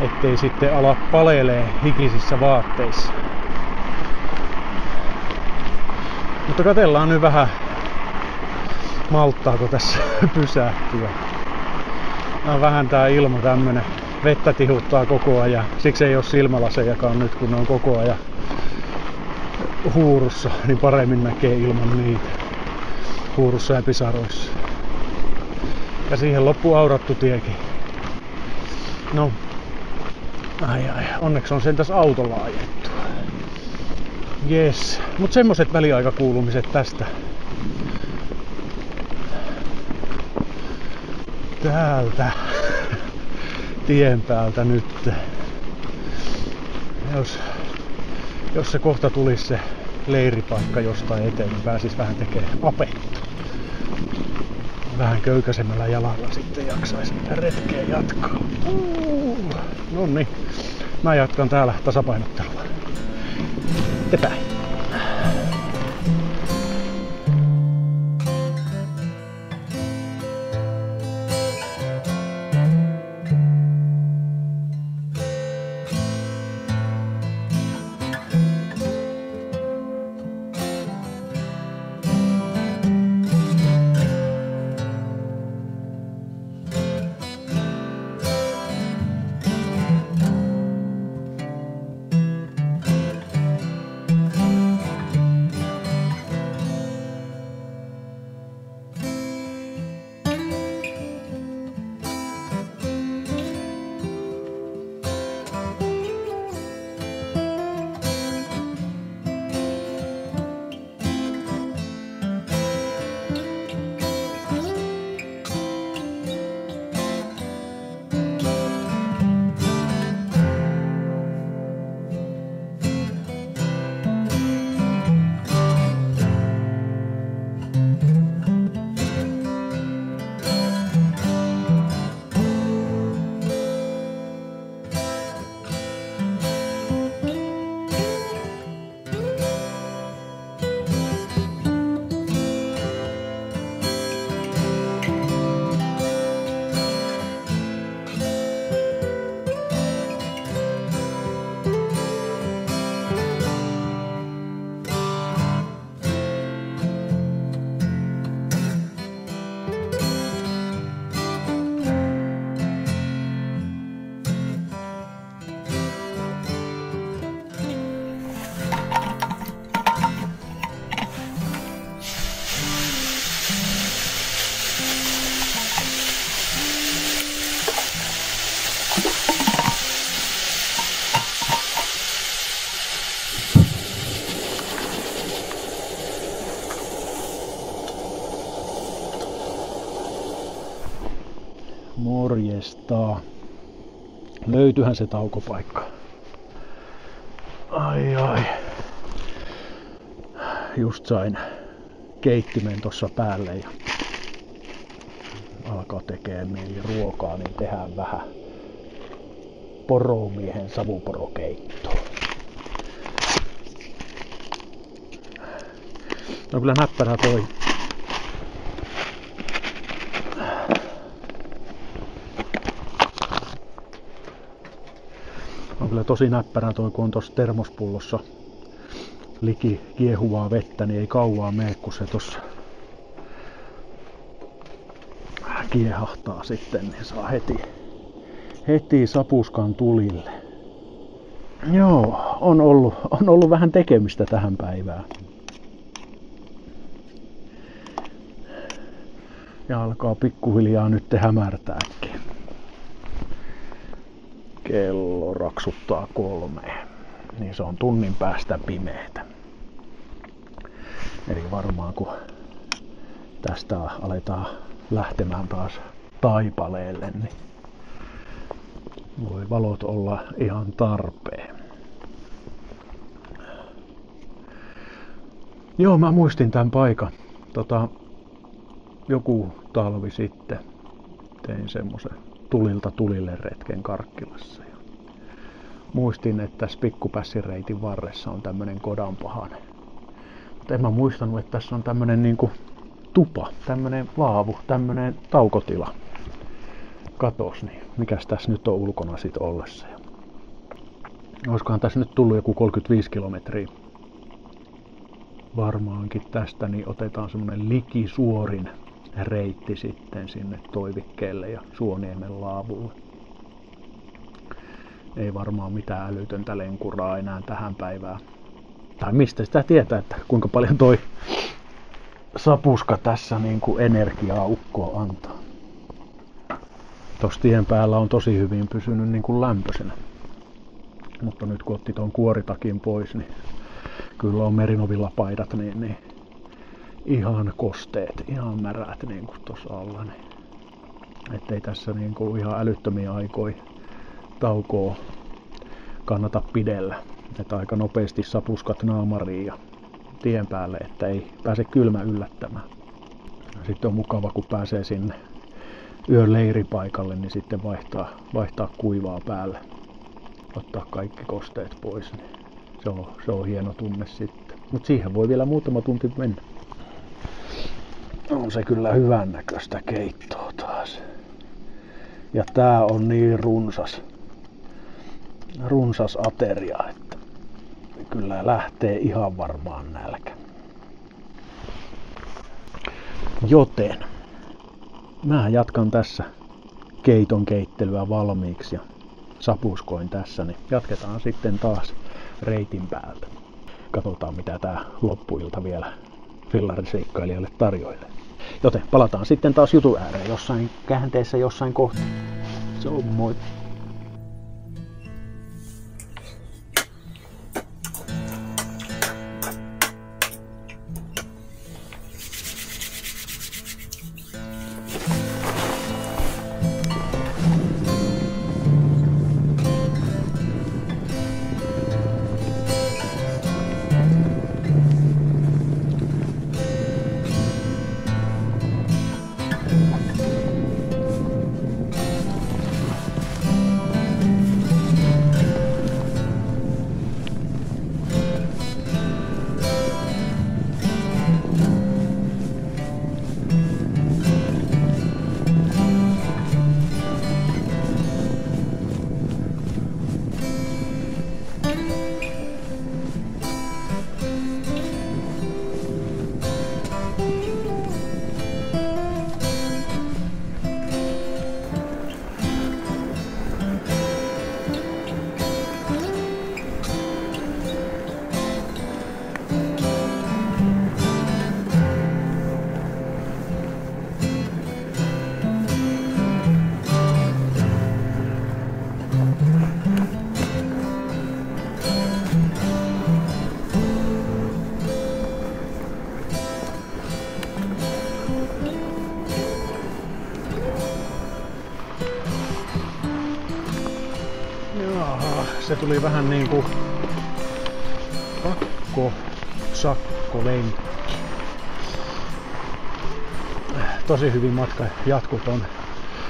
ettei sitten ala palelee hikisissä vaatteissa. Mutta katsellaan nyt vähän, malttaako tässä pysähtyä. Vähän tää ilma tämmönen, vettä tihuttaa koko ajan, siksi ei oo silmälasejakaan nyt kun ne on koko ajan huurussa, niin paremmin näkee ilman niitä huurussa ja pisaroissa. Ja siihen loppuu aurattu tiekin. No, onneksi on sentäs autolla ajettu. Jes, mut semmoset väliaikakuulumiset tästä. Täältä tien päältä nyt. Jos se kohta tulisi se leiripaikka jostain eteen, niin pääsis vähän tekemään apetta. Vähän köykäisemmällä jalalla sitten jaksaisi retkeä jatkaa. Noniin, mä jatkan täällä tasapainottelua. Eteenpäin. Morjesta. Löytyihän se taukopaikka. Ai ai. Just sain keittimen tossa päälle ja alkaa tekee mieli ruokaa, niin tehdään vähän poromiehen savuporokeittoa. No kyllä näppärä toi. On kyllä tosi näppärä toi, kun on tossa termospullossa liki kiehuvaa vettä, niin ei kauaa mene, kun se tossa kiehahtaa sitten, niin saa heti sapuskan tulille. Joo, on ollut vähän tekemistä tähän päivään. Ja alkaa pikkuhiljaa nyt hämärtääkin. Kello raksuttaa 3. Niin se on tunnin päästä pimeetä. Eli varmaan kun tästä aletaan lähtemään taas taipaleelle, niin voi valot olla ihan tarpeen. Joo, mä muistin tämän paikan. Joku talvi sitten tein semmosen tulilta tulille retken Karkkilassa. Ja muistin, että tässä Pikkupässireitin varressa on tämmönen Kodanpahanen. Mutta en mä muistanut, että tässä on tämmönen niinku tupa, tämmönen laavu, tämmönen taukotila. Katos, niin mikäs tässä nyt on ulkona sit ollessa. Ja olisikohan tässä nyt tullut joku 35 kilometriä. Varmaankin tästä, niin otetaan semmonen likisuorin reitti sitten sinne Toivikkeelle ja Suoniemen laavulle. Ei varmaan mitään älytöntä lenkuraa enää tähän päivään. Tai mistä sitä tietää, että kuinka paljon toi sapuska tässä niin kuin energiaa ukkoa antaa. Tuossa tien päällä on tosi hyvin pysynyt niin kuin lämpöisenä. Mutta nyt kun otti ton kuoritakin pois, niin kyllä on merinovillapaidat niin ihan kosteet, ihan märät niin kuin tuossa alla. Niin. Ettei tässä niin kuin ihan älyttömiä aikoja taukoa kannata pidellä. Että aika nopeasti sapuskat naamariin ja tien päälle, että ei pääse kylmä yllättämään. Sitten on mukava, kun pääsee sinne yön leiripaikalle, niin sitten vaihtaa kuivaa päälle. Ottaa kaikki kosteet pois. Niin se on hieno tunne sitten. Mutta siihen voi vielä muutama tunti mennä. On se kyllä hyvän näköistä keittoa taas. Ja tää on niin runsas ateria, että kyllä lähtee ihan varmaan nälkä. Joten mä jatkan tässä keiton keittelyä valmiiksi ja sapuskoin tässä, niin jatketaan sitten taas reitin päältä. Katsotaan mitä tää loppuilta vielä fillariseikkailijalle tarjoilee. Joten palataan sitten taas jutun ääreen jossain käänteessä jossain kohtaa. Se on moi! Se tuli vähän niinku sakkolenkki. Tosi hyvin matka jatkui ton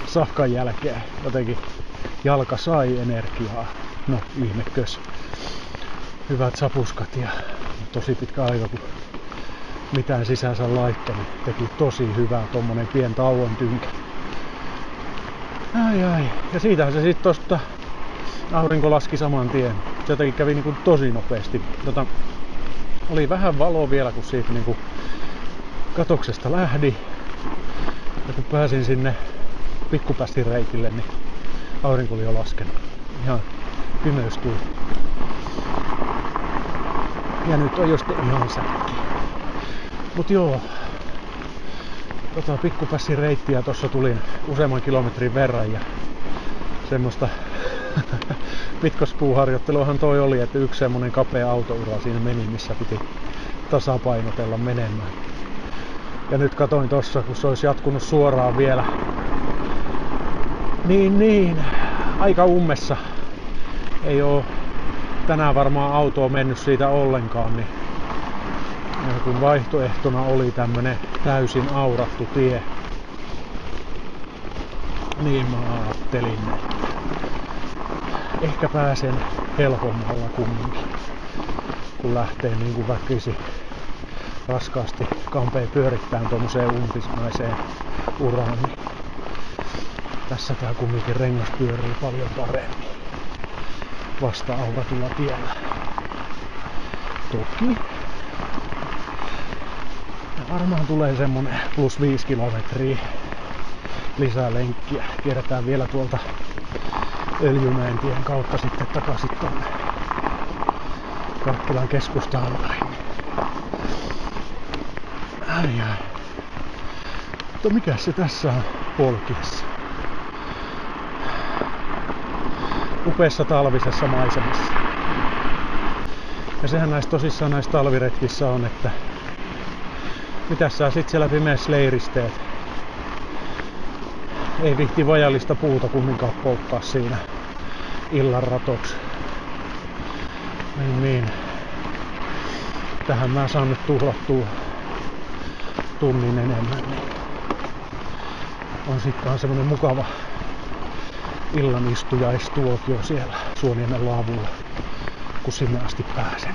safkan jälkeen. Jotenkin jalka sai energiaa. No ihmekös. Hyvät sapuskat ja tosi pitkä aika kun mitään sisäänsä laittoi. Teki tosi hyvää tommonen pien tauon tynkä. Ai. Ja siitähän se sitten tosta aurinko laski saman tien. Se jotenkin kävi niinku tosi nopeasti. Oli vähän valoa vielä kun siitä niinku katoksesta lähdi. Ja kun pääsin sinne Pikkupässin reitille, niin aurinko oli jo laskenut. Ihan pimeys tuli. Ja nyt on jo sitten ihan säkki. Mut joo. Pikkupässin reittiä tossa tulin useamman kilometrin verran ja semmoista pitkospuuharjoitteluahan toi oli, että yksi semmonen kapea autoura siinä meni, missä piti tasapainotella menemään. Ja nyt katoin tossa, kun se olisi jatkunut suoraan vielä. Niin, aika ummessa. Ei oo tänään varmaan autoa mennyt siitä ollenkaan, niin ja kun vaihtoehtona oli tämmönen täysin aurattu tie, niin mä ajattelin, että ehkä pääsen helpommalla kumminkin, kun lähtee niin kuin väkisin raskaasti kampeen pyörittämään tuommoiseen umpismaiseen uraan, niin tässä tää kumminkin rengas pyörii paljon paremmin vasta auratulla tiellä. Toki varmaan tulee semmonen plus 5 kilometriä lisää lenkkiä. Kierretään vielä tuolta Öljymäen tien kautta sitten takaisin tonne Karkkilan keskustaan päin. Ai. Mutta mikä se tässä on polkiessa? Upeassa talvisessa maisemassa. Ja sehän tosissaan näissä talviretkissä on, että mitäs sä sit siellä pimeässä leiristeet? Ei vihti vajallista puuta kumminkaan polttaa siinä illan ratoksi. Niin. Tähän mä saan nyt tuhlattua tunnin enemmän. Niin on sitten semmonen mukava illan istujaistuokio siellä Suoniemen laavulla, kun sinne asti pääsen.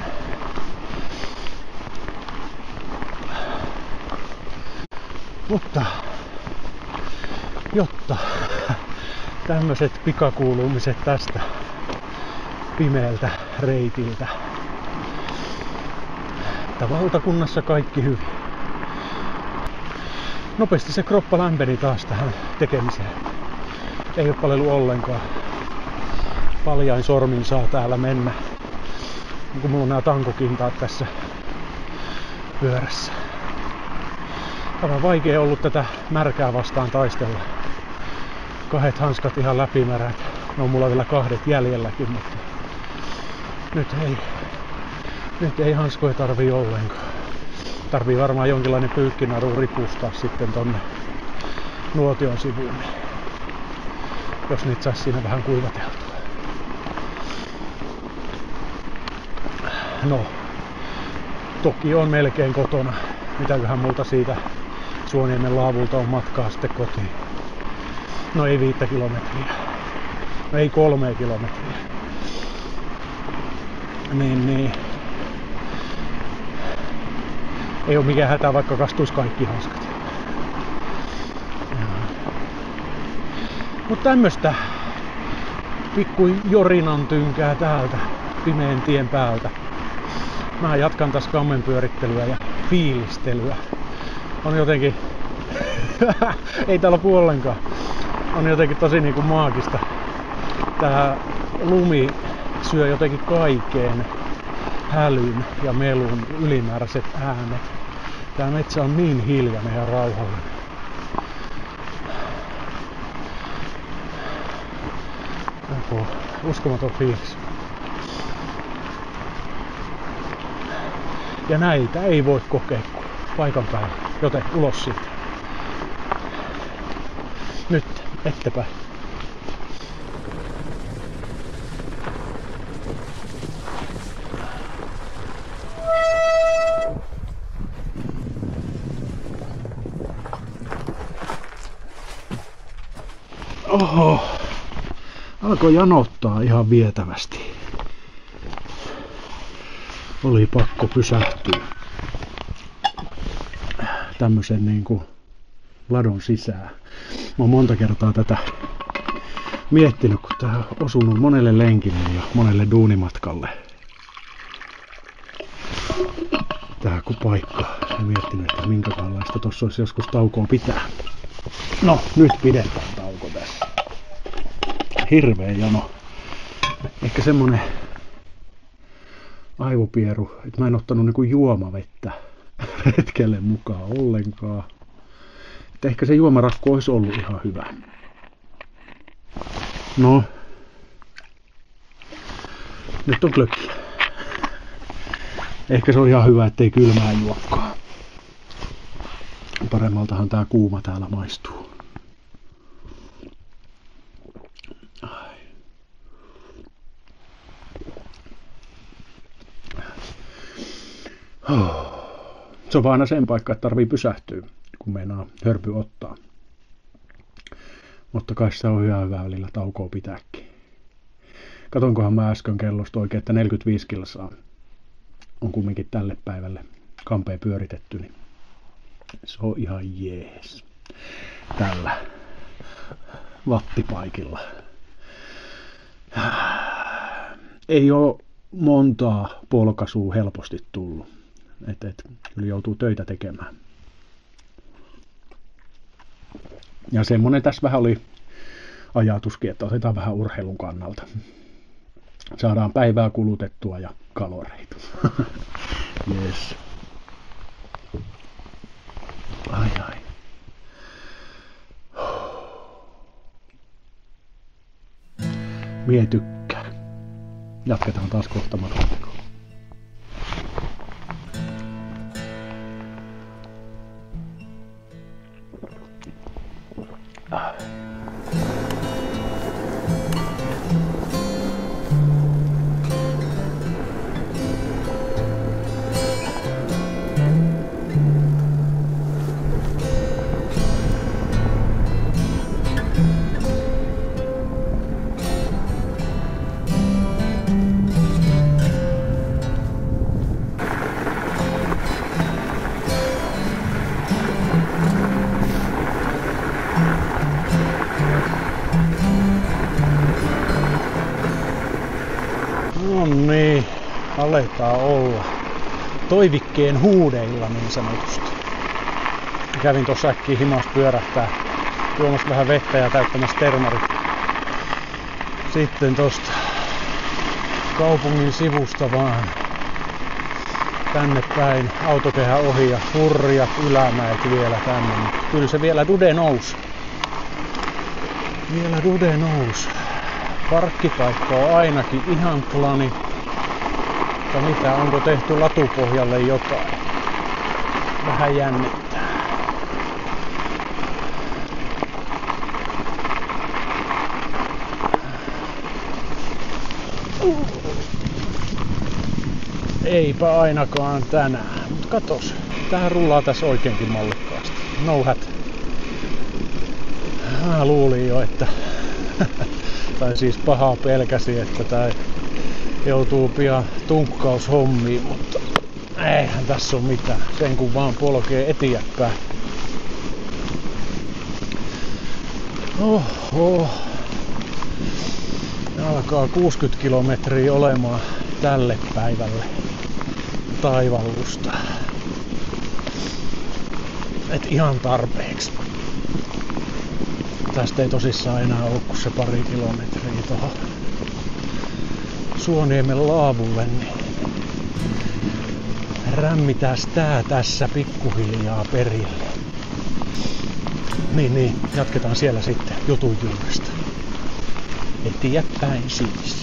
Mutta jotta tämmöiset pikakuulumiset tästä pimeältä reitiltä, että valtakunnassa kaikki hyvin. Nopeasti se kroppa lämpeni taas tähän tekemiseen. Ei oo palellut ollenkaan. Paljain sormin saa täällä mennä. Kun mulla on nää tankokintaat tässä pyörässä. On vaikea ollut tätä märkää vastaan taistella. 2 hanskat ihan läpimärät. Ne on mulla vielä 2 jäljelläkin, mutta nyt ei hanskoja tarvii ollenkaan. Tarvii varmaan jonkinlainen pyykkinaru ripustaa sitten tonne nuotion sivuun, jos niitä saisi siinä vähän kuivateltua. No, toki on melkein kotona. Mitäköhän multa siitä Suoniemen laavulta on matkaa sitten kotiin. No ei 5 kilometriä. No ei 3 kilometriä. Niin. Ei oo mikään hätä, vaikka kastuis kaikki hanskat. Mut tämmöstä pikku jorinan tynkää täältä pimeän tien päältä. Mä jatkan taas kammen pyörittelyä ja fiilistelyä. On jotenkin ei täällä lopu ollenkaan. On jotenkin tosi niinku maagista. Tää lumi syö jotenkin kaiken hälyn ja melun ylimääräiset äänet. Tää metsä on niin hiljainen ja rauhallinen. Uskomaton fiilis. Ja näitä ei voi kokea paikan päällä, joten ulos siitä. Nyt, ettepäin. Oho. Alkoi janottaa ihan vietävästi. Oli pakko pysähtyä tämmösen niinku ladon sisään. Mä oon monta kertaa tätä miettinyt, kun tää on osunut monelle lenkille ja monelle duunimatkalle. Tää kun paikka. Mä miettinyt, että minkälaista tossa olisi joskus taukoa pitää. No, nyt pidetään tauko tässä. Hirveä jano. Ehkä semmonen aivopieru, että mä en ottanut niinku juomavettä retkelle mukaan ollenkaan. Että ehkä se juomarakku olisi ollut ihan hyvä. No. Nyt on klökki. Ehkä se on ihan hyvä, ettei kylmää juokkaa. Paremmaltahan tää kuuma täällä maistuu. Se on vaan aina sen paikka, että tarvii pysähtyä, kun meinaa hörpy ottaa. Mutta kai se on hyvä välillä taukoa pitääkin. Katonkohan mä äsken kellosta oikein, että 45 kilsaa on kumminkin tälle päivälle kampeen pyöritetty, niin se on ihan jees tällä wattipaikilla. Ei oo montaa polkaisua helposti tullut. Kyllä joutuu töitä tekemään. Ja semmonen tässä vähän oli ajatuskin, että otetaan vähän urheilun kannalta. Saadaan päivää kulutettua ja kaloreita. Yes. Ai. Mie tykkään. Jatketaan taas kohta matkaa. No niin, aletaan olla toivikkeen huudeilla niin sanotusti. Kävin tuossa äkkiä himas pyörähtää juomassa vähän vettä ja täyttämässä termarit. Sitten tosta kaupungin sivusta vaan tänne päin autokehä ohi ja hurjat ylämäet vielä tänne. Kyllä se vielä dude nousi. Parkkipaikka on ainakin ihan plani. Mutta mitä, onko tehty latupohjalle jotain? Vähän jännittää. Eipä ainakaan tänään. Mut katos, tähän rullaa tässä oikeinkin mallikkaasti. No hat. Mä luulin jo, että tai siis pahaa pelkäsi, että tää joutuu pian tunkkaushommiin, mutta eihän tässä ole mitään. Sen kun vaan polkee eteenpäin. Oho. Alkaa 60 kilometriä olemaan tälle päivälle taivallusta. Et ihan tarpeeksi. Tästä ei tosissaan enää ole kuin se pari kilometriä tuohon Suoniemen laavulle, niin rämmitäs tää tässä pikkuhiljaa perille. Niin, jatketaan siellä sitten jutun juuresta. Eteenpäin siis.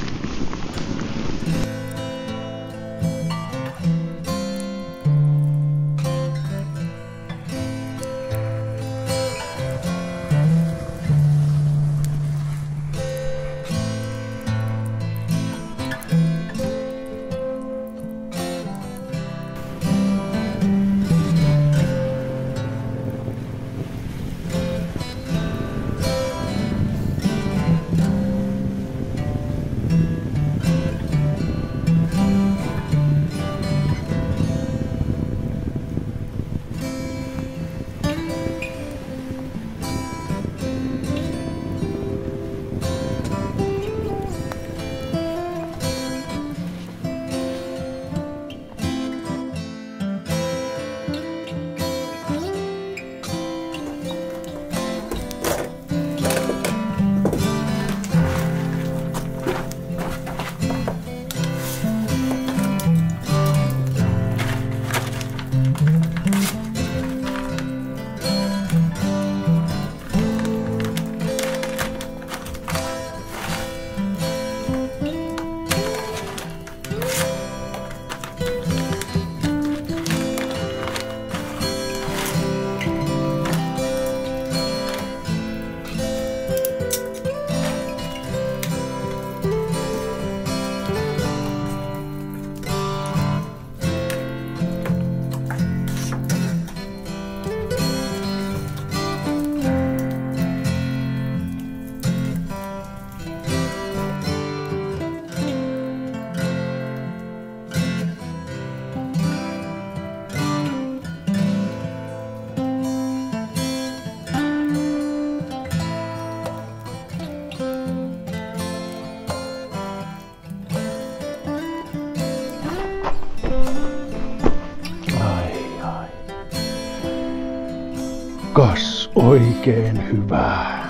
Kas oikein hyvää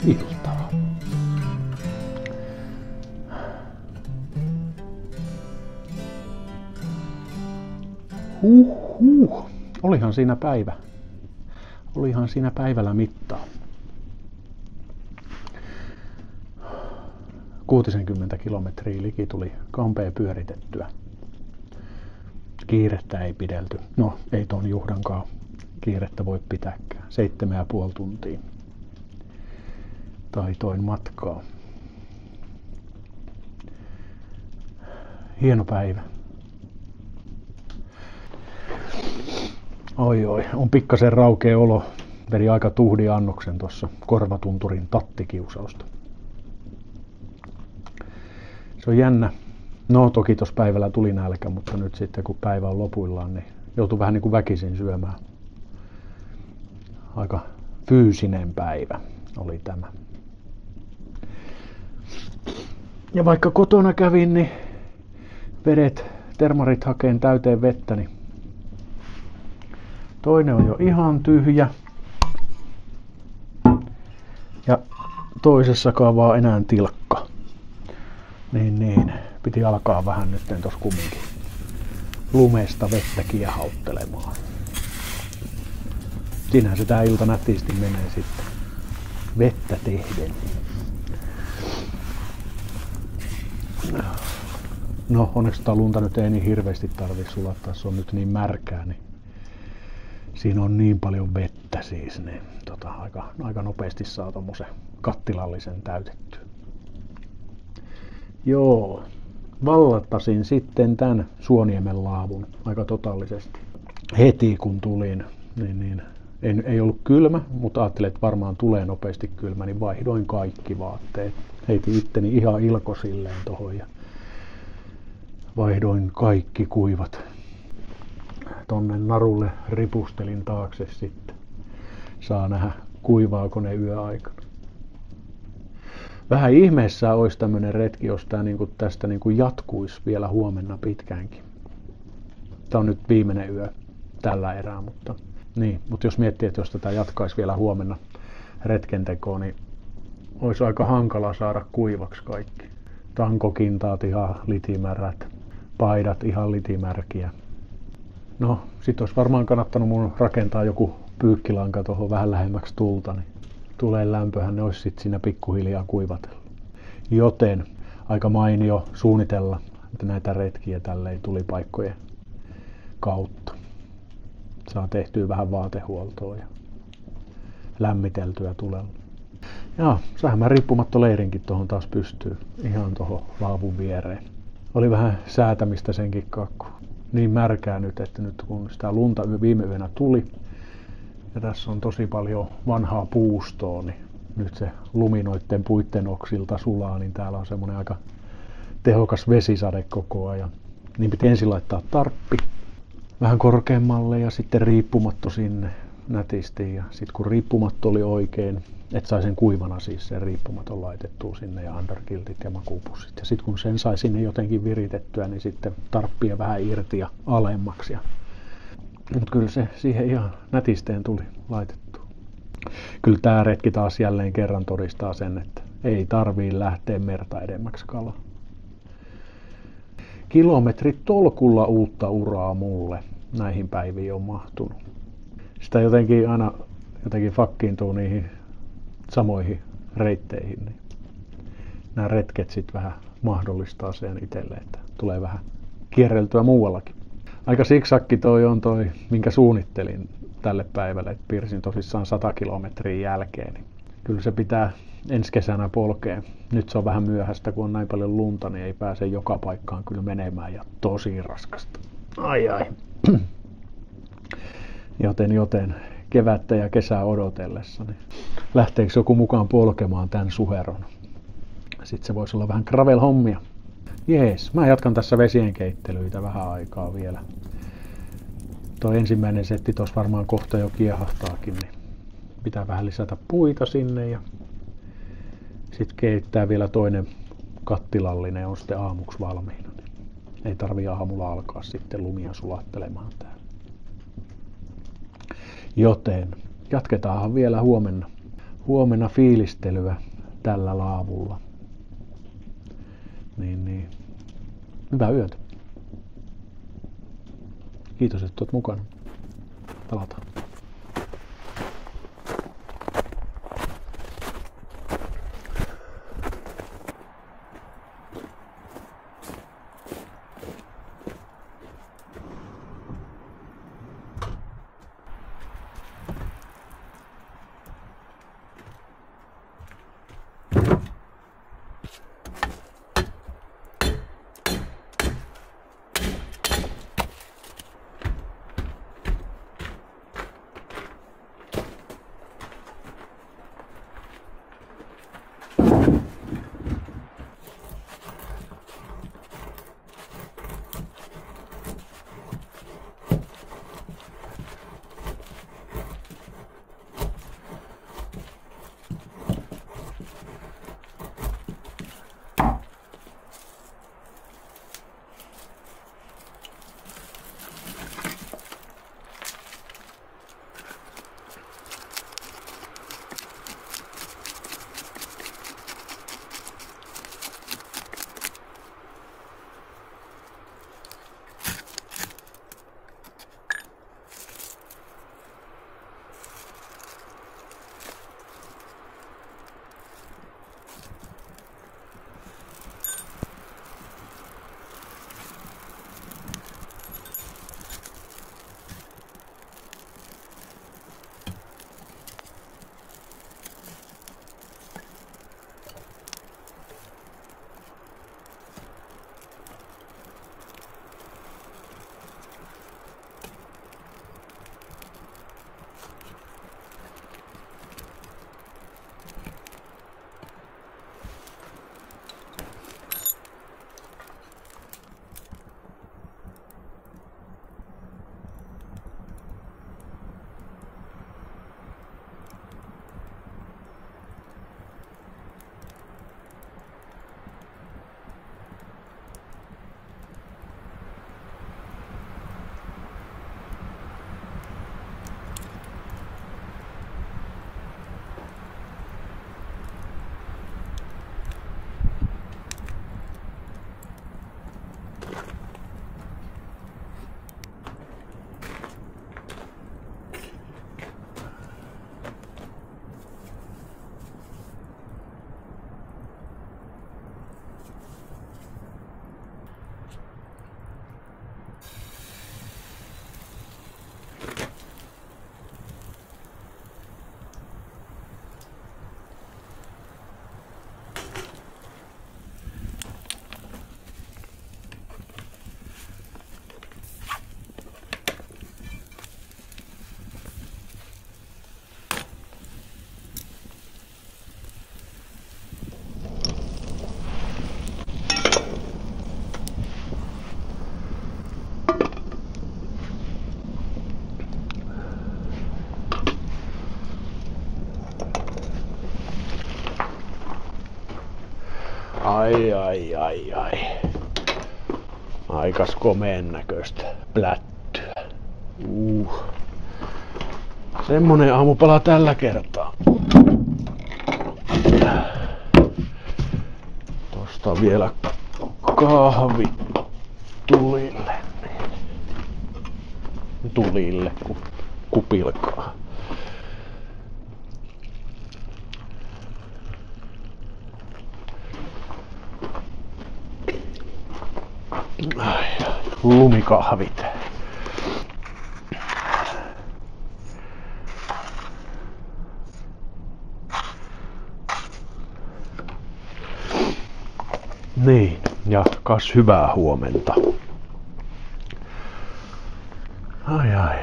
iltaa. Olihan siinä päivä. Olihan siinä päivällä mittaa. 60 kilometriä liki tuli kampea pyöritettyä. Kiirettä ei pidelty. No, ei ton Juhdankaan kiirettä voi pitääkään. 7,5 tuntia taitoin matkaa. Hieno päivä. Oi, on pikkasen raukea olo. Veri aika tuhdi annoksen tuossa korvatunturin tattikiusausta. Se on jännä. No toki tuossa päivällä tuli nälkä, mutta nyt sitten kun päivä on lopuillaan, niin joutuu vähän niin kuin väkisin syömään. Aika fyysinen päivä oli tämä. Ja vaikka kotona kävin, niin termarit hakeen täyteen vettä, niin toinen on jo ihan tyhjä. Ja toisessakaan vaan enää tilkka. Niin. Piti alkaa vähän nyt tuossa kumminkin lumesta vettä kiehauttelemaan. Siinähän se tää ilta nätisti menee sitten vettä tehden. No onneksi sitä lunta nyt ei niin hirveästi tarvitse sulattaa, se on nyt niin märkää, niin siinä on niin paljon vettä siis, niin aika nopeasti saa tommosen kattilallisen täytettyä. Joo, vallattasin sitten tän Suoniemen laavun aika totaalisesti. Heti kun tulin, niin ei ollut kylmä, mutta ajattelin, että varmaan tulee nopeasti kylmä, niin vaihdoin kaikki vaatteet. Heitin itteni ihan ilkosilleen tohon ja vaihdoin kaikki kuivat. Tonne narulle ripustelin taakse sitten. Saa nähdä kuivaako ne yöaikana. Vähän ihmeessä olisi tämmönen retki, jos tää tästä jatkuisi vielä huomenna pitkäänkin. Tää on nyt viimeinen yö tällä erää, mutta jos miettii, että jos tätä jatkaisi vielä huomenna retkentekoon, niin olisi aika hankala saada kuivaksi kaikki. Tankokintaat ihan litimärät, paidat ihan litimärkiä. No, sit olisi varmaan kannattanut mun rakentaa joku pyykkilanka tuohon vähän lähemmäksi tulta, niin tuleen lämpöhän ne olisi sit siinä pikkuhiljaa kuivatella. Joten aika mainio suunnitella näitä retkiä tälleen tulipaikkojen kautta. Saa tehtyä vähän vaatehuoltoa ja lämmiteltyä tulella. Ja sain mä riippumattoleirinkin tuohon taas pystyy ihan tuohon laavun viereen. Oli vähän säätämistä senkin kakku. Niin märkää nyt, että nyt kun sitä lunta viime yönä tuli ja tässä on tosi paljon vanhaa puustoa, niin nyt se luminoitten puitten oksilta sulaa, niin täällä on semmoinen aika tehokas vesisade koko ajan. Niin piti ensin laittaa tarppi vähän korkeammalle ja sitten riippumatto sinne nätisti. Ja sitten kun riippumatto oli oikein, että sai sen kuivana siis sen riippumaton laitettua sinne ja underkiltit ja makuupussit. Ja sitten kun sen sai sinne jotenkin viritettyä, niin sitten tarppia vähän irti ja alemmaksi. Mutta kyllä se siihen ihan nätisteen tuli laitettua. Kyllä tämä retki taas jälleen kerran todistaa sen, että ei tarvii lähteä merta edemmäksi kalaa. Kilometrit tolkulla uutta uraa mulle näihin päiviin on mahtunut. Sitä jotenkin aina fakkiintuu niihin samoihin reitteihin. Niin nämä retket sitten vähän mahdollistaa sen itselle, että tulee vähän kierreltyä muuallakin. Aika siksakki toi, minkä suunnittelin tälle päivälle, että piirsin tosissaan 100 kilometriä jälkeen. Niin kyllä se pitää ensi kesänä polkea. Nyt se on vähän myöhäistä, kun on näin paljon lunta, niin ei pääse joka paikkaan kyllä menemään ja tosi raskasta. Ai. Joten kevättä ja kesää odotellessa, niin lähteekö joku mukaan polkemaan tämän suheron? Sitten se voisi olla vähän gravel-hommia. Jees, mä jatkan tässä vesien keittelyitä vähän aikaa vielä. Tuo ensimmäinen setti tuossa varmaan kohta jo kiehahtaakin, niin pitää vähän lisätä puita sinne ja sitten keittää vielä toinen kattilallinen, on sitten aamuksi valmiina. Ei tarvii aamulla alkaa sitten lumia sulattelemaan täällä. Joten jatketaanhan vielä huomenna fiilistelyä tällä laavulla. Niin. Hyvää yötä. Kiitos, että olet mukana. Palataan. Ai. Aikas komeen näköistä plättyä. Semmonen aamupala tällä kertaa. Tosta vielä kahvi tulille kupilkaa. Lumikahvit. Niin, ja kas hyvää huomenta. Ai.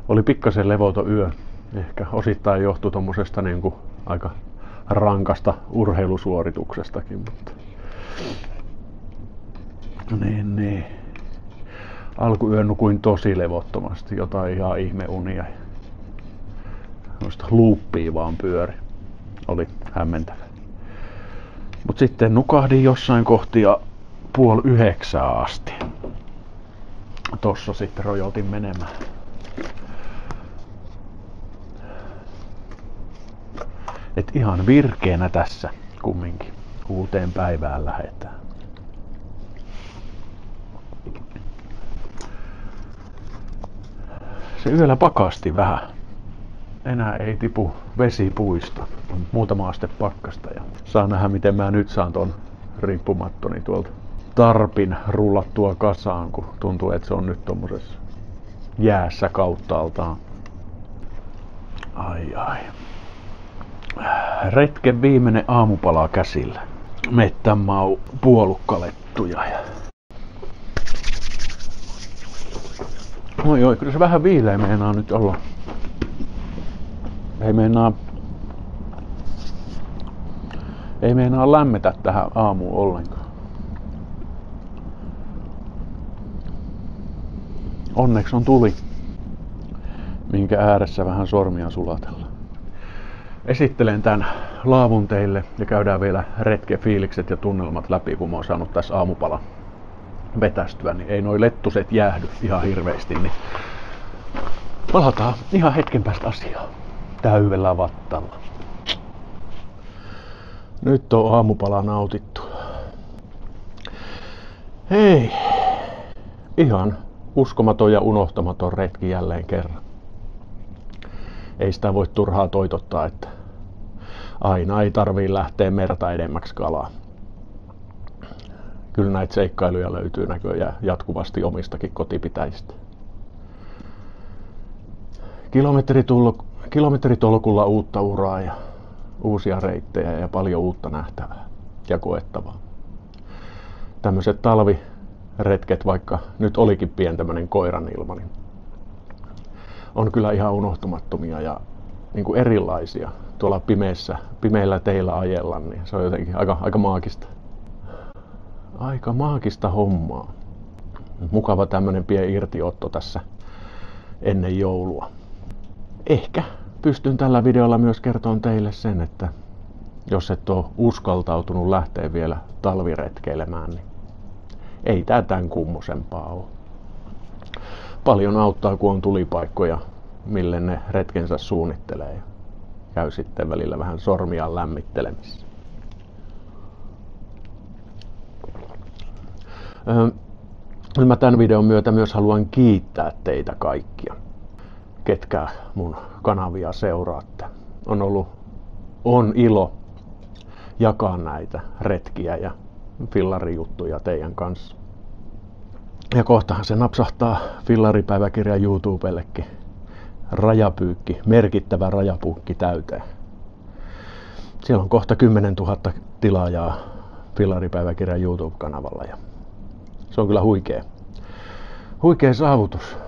Oli pikkasen levoton yö. Ehkä osittain johtui tommosesta niinku aika rankasta urheilusuorituksestakin, mutta niin. Alkuyön nukuin tosi levottomasti, jotain ihan ihmeunia. Noista luuppia vaan pyöri. Oli hämmentävä. Mut sitten nukahdin jossain kohtia 8:30 asti. Tossa sitten rojotin menemään. Et ihan virkeänä tässä kumminkin uuteen päivään lähetään. Se yöllä pakasti vähän. Enää ei tipu vesi puista. On muutama aste pakkasta ja saa nähdä miten mä nyt saan ton riippumattoni tuolta tarpin rullattua kasaan, kun tuntuu että se on nyt tommosessa jäässä kauttaaltaan. Ai. Retken viimeinen aamupala käsillä. Mettänmau puolukkalettuja. Oi, kyllä se vähän viileä meinaa nyt olla. Ei meinaa lämmetä tähän aamuun ollenkaan. Onneksi on tuli, minkä ääressä vähän sormia sulatella. Esittelen tän laavun teille ja käydään vielä retken fiilikset ja tunnelmat läpi, kun mä oon saanut tässä aamupalan vetästyä, niin ei noi lettuset jäähdy ihan hirveästi, niin palataan ihan hetken päästä asiaan täyvellä vattalla. Nyt on aamupala nautittu. Hei, ihan uskomaton ja unohtamaton retki jälleen kerran. Ei sitä voi turhaa toitottaa, että aina ei tarvii lähteä merta edemmäksi kalaa. Kyllä näitä seikkailuja löytyy näköjään jatkuvasti omistakin kotipitäjistä. Kilometritolkulla uutta uraa ja uusia reittejä ja paljon uutta nähtävää ja koettavaa. Tämmöiset talviretket, vaikka nyt olikin pieni tämmönen koiranilma, niin on kyllä ihan unohtumattomia ja niin kuin erilaisia. Tuolla pimeillä teillä ajella, niin se on jotenkin aika maagista. Aika maagista hommaa. Mukava tämmönen pieni irtiotto tässä ennen joulua. Ehkä pystyn tällä videolla myös kertomaan teille sen, että jos et ole uskaltautunut lähteä vielä talviretkeilemään, niin ei tää tän kummosempaa ole. Paljon auttaa, kun on tulipaikkoja, mille ne retkensä suunnittelee ja käy sitten välillä vähän sormia lämmittelemissä. Mä tämän videon myötä myös haluan kiittää teitä kaikkia, ketkä mun kanavia seuraatte. On ilo jakaa näitä retkiä ja fillarijuttuja teidän kanssa. Ja kohtahan se napsahtaa fillaripäiväkirjan YouTubellekin. Rajapyykki, merkittävä rajapyykki täyteen. Siellä on kohta 10 000 tilaajaa fillaripäiväkirjan YouTube-kanavalla. Ja se on kyllä huikea saavutus.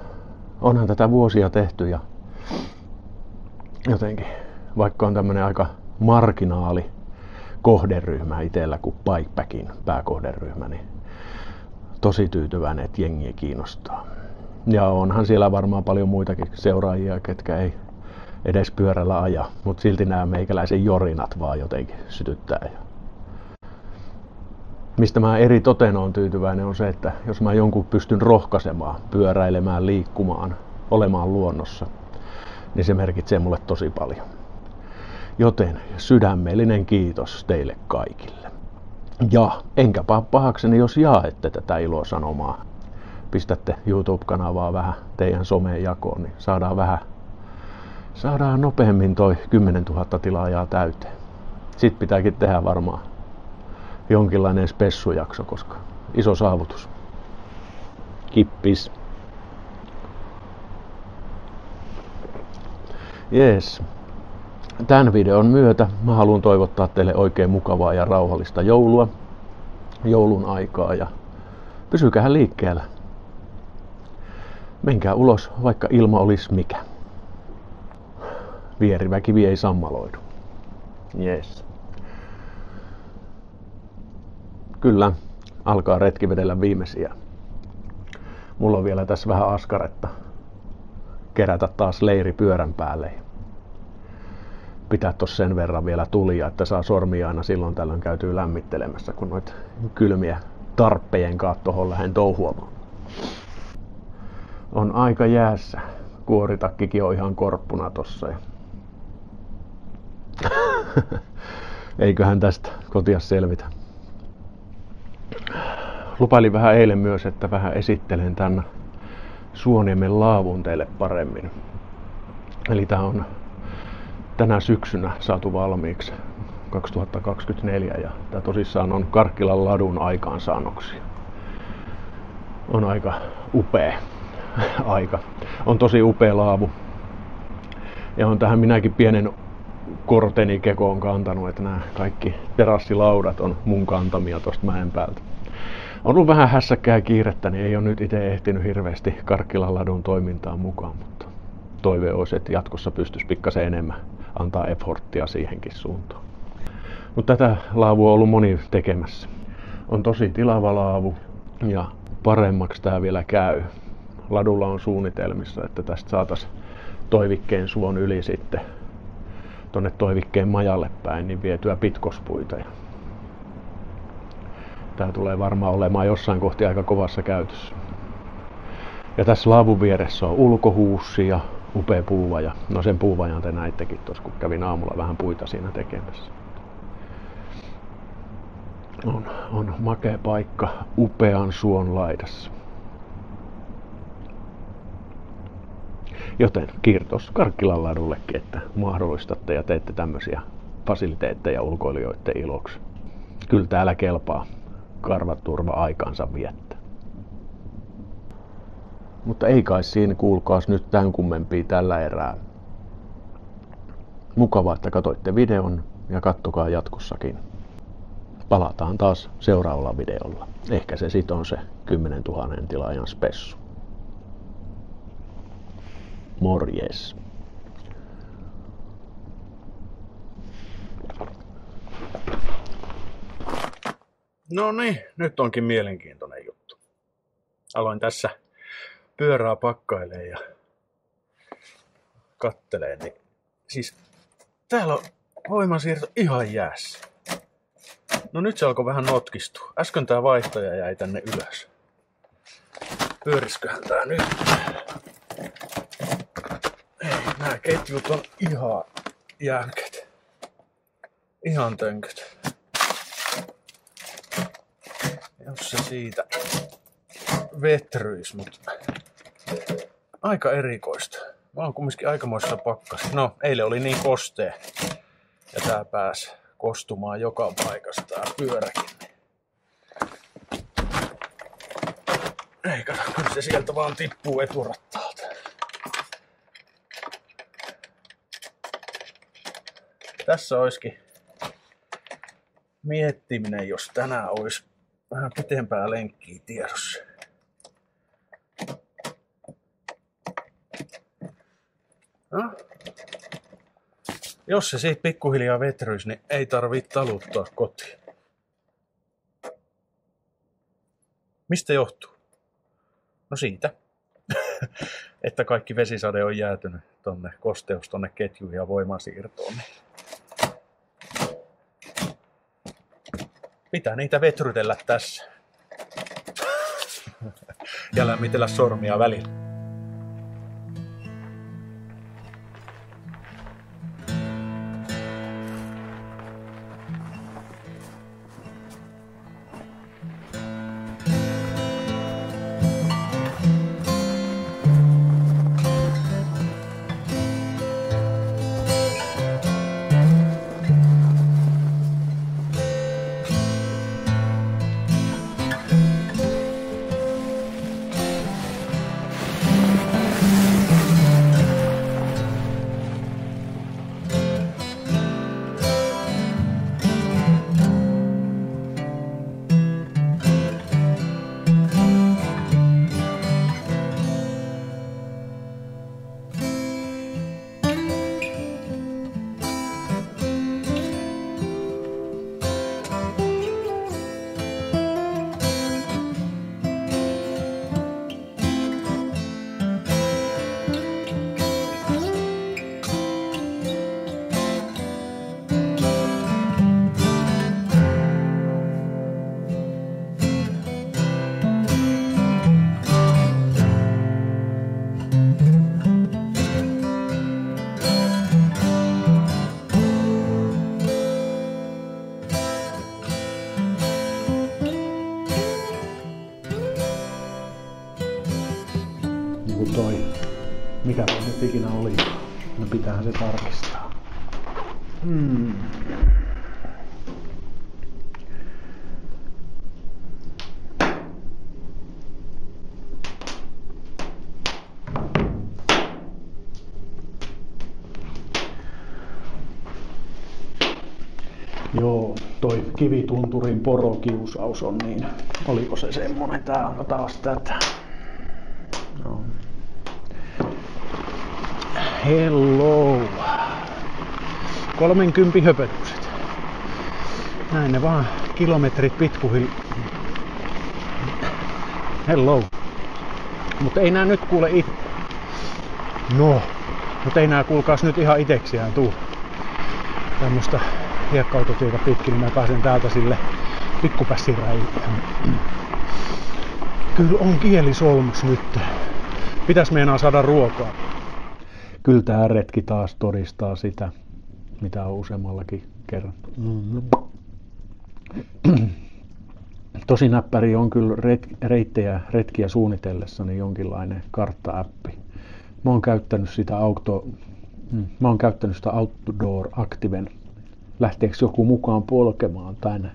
Onhan tätä vuosia tehty ja jotenkin, vaikka on tämmönen aika marginaali kohderyhmä itsellä kuin Bikepackin pääkohderyhmä, niin tosi tyytyväinen, että jengiä kiinnostaa. Ja onhan siellä varmaan paljon muitakin seuraajia, ketkä ei edes pyörällä aja, mutta silti nämä meikäläisen jorinat vaan jotenkin sytyttää. Mistä mä eri toten on tyytyväinen on se, että jos mä jonkun pystyn rohkaisemaan, pyöräilemään, liikkumaan, olemaan luonnossa, niin se merkitsee mulle tosi paljon. Joten sydämellinen kiitos teille kaikille. Ja enkäpä pahakseni, jos jaatte tätä ilosanomaa. Pistätte YouTube-kanavaa vähän teidän someen jakoon, niin saadaan nopeammin toi 10 000 tilaajaa täyteen. Sitten pitääkin tehdä varmaan jonkinlainen spessujakso, koska iso saavutus. Kippis. Jees. Tämän videon myötä mä haluan toivottaa teille oikein mukavaa ja rauhallista joulua, joulun aikaa ja pysykää liikkeellä. Menkää ulos, vaikka ilma olisi mikä. Vieriväkivi ei sammaloidu. Jees. Kyllä, alkaa retki vedellä viimeisiä. Mulla on vielä tässä vähän askaretta kerätä taas leiri pyörän päälle. Pitää tossa sen verran vielä tulia, että saa sormia aina silloin tällöin käytyy lämmittelemässä, kun noita kylmiä tarppejen kanssa tohon lähden touhuamaan. On aika jäässä. Kuoritakkikin on ihan korppuna tossa. Eiköhän tästä kotia selvitä. Lupailin vähän eilen myös, että vähän esittelen tän Suoniemen laavun teille paremmin. Eli tää on tänä syksynä saatu valmiiksi 2024 ja tää tosissaan on Karkkilan ladun aikaansaannoksia. On aika upea aika. On tosi upea laavu. Ja on tähän minäkin pienen korteni kekoon kantanut, että nämä kaikki terassilaudat on mun kantamia tosta mäen päältä. On ollut vähän hässäkkää ja kiirettä, niin ei ole nyt itse ehtinyt hirveästi Karkkilan ladun toimintaan mukaan, mutta toive olisi, että jatkossa pystyisi pikkasen enemmän antaa efforttia siihenkin suuntaan. Mutta tätä laavua on ollut moni tekemässä. On tosi tilava laavu ja paremmaksi tää vielä käy. Ladulla on suunnitelmissa, että tästä saataisiin Toivikkeen suon yli sitten tonne Toivikkeen majalle päin niin vietyä pitkospuita. Tää tulee varmaan olemaan jossain kohti aika kovassa käytössä. Ja tässä laavun vieressä on ulkohuussi ja upea puuvaja. No sen puuvajan te näittekin tuossa, kun kävin aamulla vähän puita siinä tekemässä. On makea paikka upean suon laidassa. Joten kiitos Karkkilan ladullekin, että mahdollistatte ja teette tämmöisiä fasiliteetteja ulkoilijoiden iloksi. Kyllä täällä kelpaa karvaturva aikansa viettää. Mutta ei kai siinä kuulkaas nyt tämän kummempia tällä erää. Mukavaa, että katsoitte videon ja kattokaa jatkossakin. Palataan taas seuraavalla videolla. Ehkä se sit on se 10 000 tilaajan spessu. Morjes. No niin, nyt onkin mielenkiintoinen juttu. Aloin tässä pyörää pakkailee ja kattelee, niin siis täällä on voimansiirto ihan jäässä. No nyt se alkoi vähän notkistua. Äsken tää vaihtaja jäi tänne ylös. Pyörisköhän tää nyt? Ei, nää ketjut on ihan jänkät. Ihan tönköt. Jos se siitä vetryis, mutta aika erikoista. Mä oon kumminkin aikamoissa pakkas. No, eilen oli niin kostea. Ja tää pääsi kostumaan joka paikasta tää pyöräkin. Ei kato, kyllä se sieltä vaan tippuu eturattaalta. Tässä olisikin miettiminen, jos tänään olisi vähän pitempää lenkkiä tiedossa. No. Jos se siitä pikkuhiljaa vetryisi, niin ei tarvitse taluttaa kotiin. Mistä johtuu? No siitä, että kaikki vesisade on jäätynyt tonne kosteus tonne ketjuun ja voimansiirtoon. Pitää niitä vetrytellä tässä. Ja lämmitellä sormia välillä. Mikä se nyt ikinä oli? No pitäähän se tarkistaa. Joo, toi Kivitunturin porokiusaus on niin. Oliko se semmonen? Tää on taas tätä. No. Hello. 30 höpötykset. Näin ne vaan kilometrit pikkuhiljaa. Hello. Mutta ei nää nyt kuule itse. No. Mutta ei nää kuulkaas nyt ihan iteksiään tuu. Tämmöstä hiekka-autotietä pitkin, niin mä pääsen täältä sille pikkupässiräihin. Kyllä on kielisolmus nyt. Pitäis meinaa saada ruokaa. Kyllä tää retki taas todistaa sitä, mitä on useammallakin kerran. Tosi näppäri on kyllä retkiä suunnitellessani jonkinlainen kartta-appi. Mä oon käyttänyt sitä Outdoor Activen. Lähteekö joku mukaan polkemaan tänne?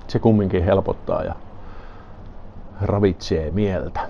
Se kumminkin helpottaa ja ravitsee mieltä.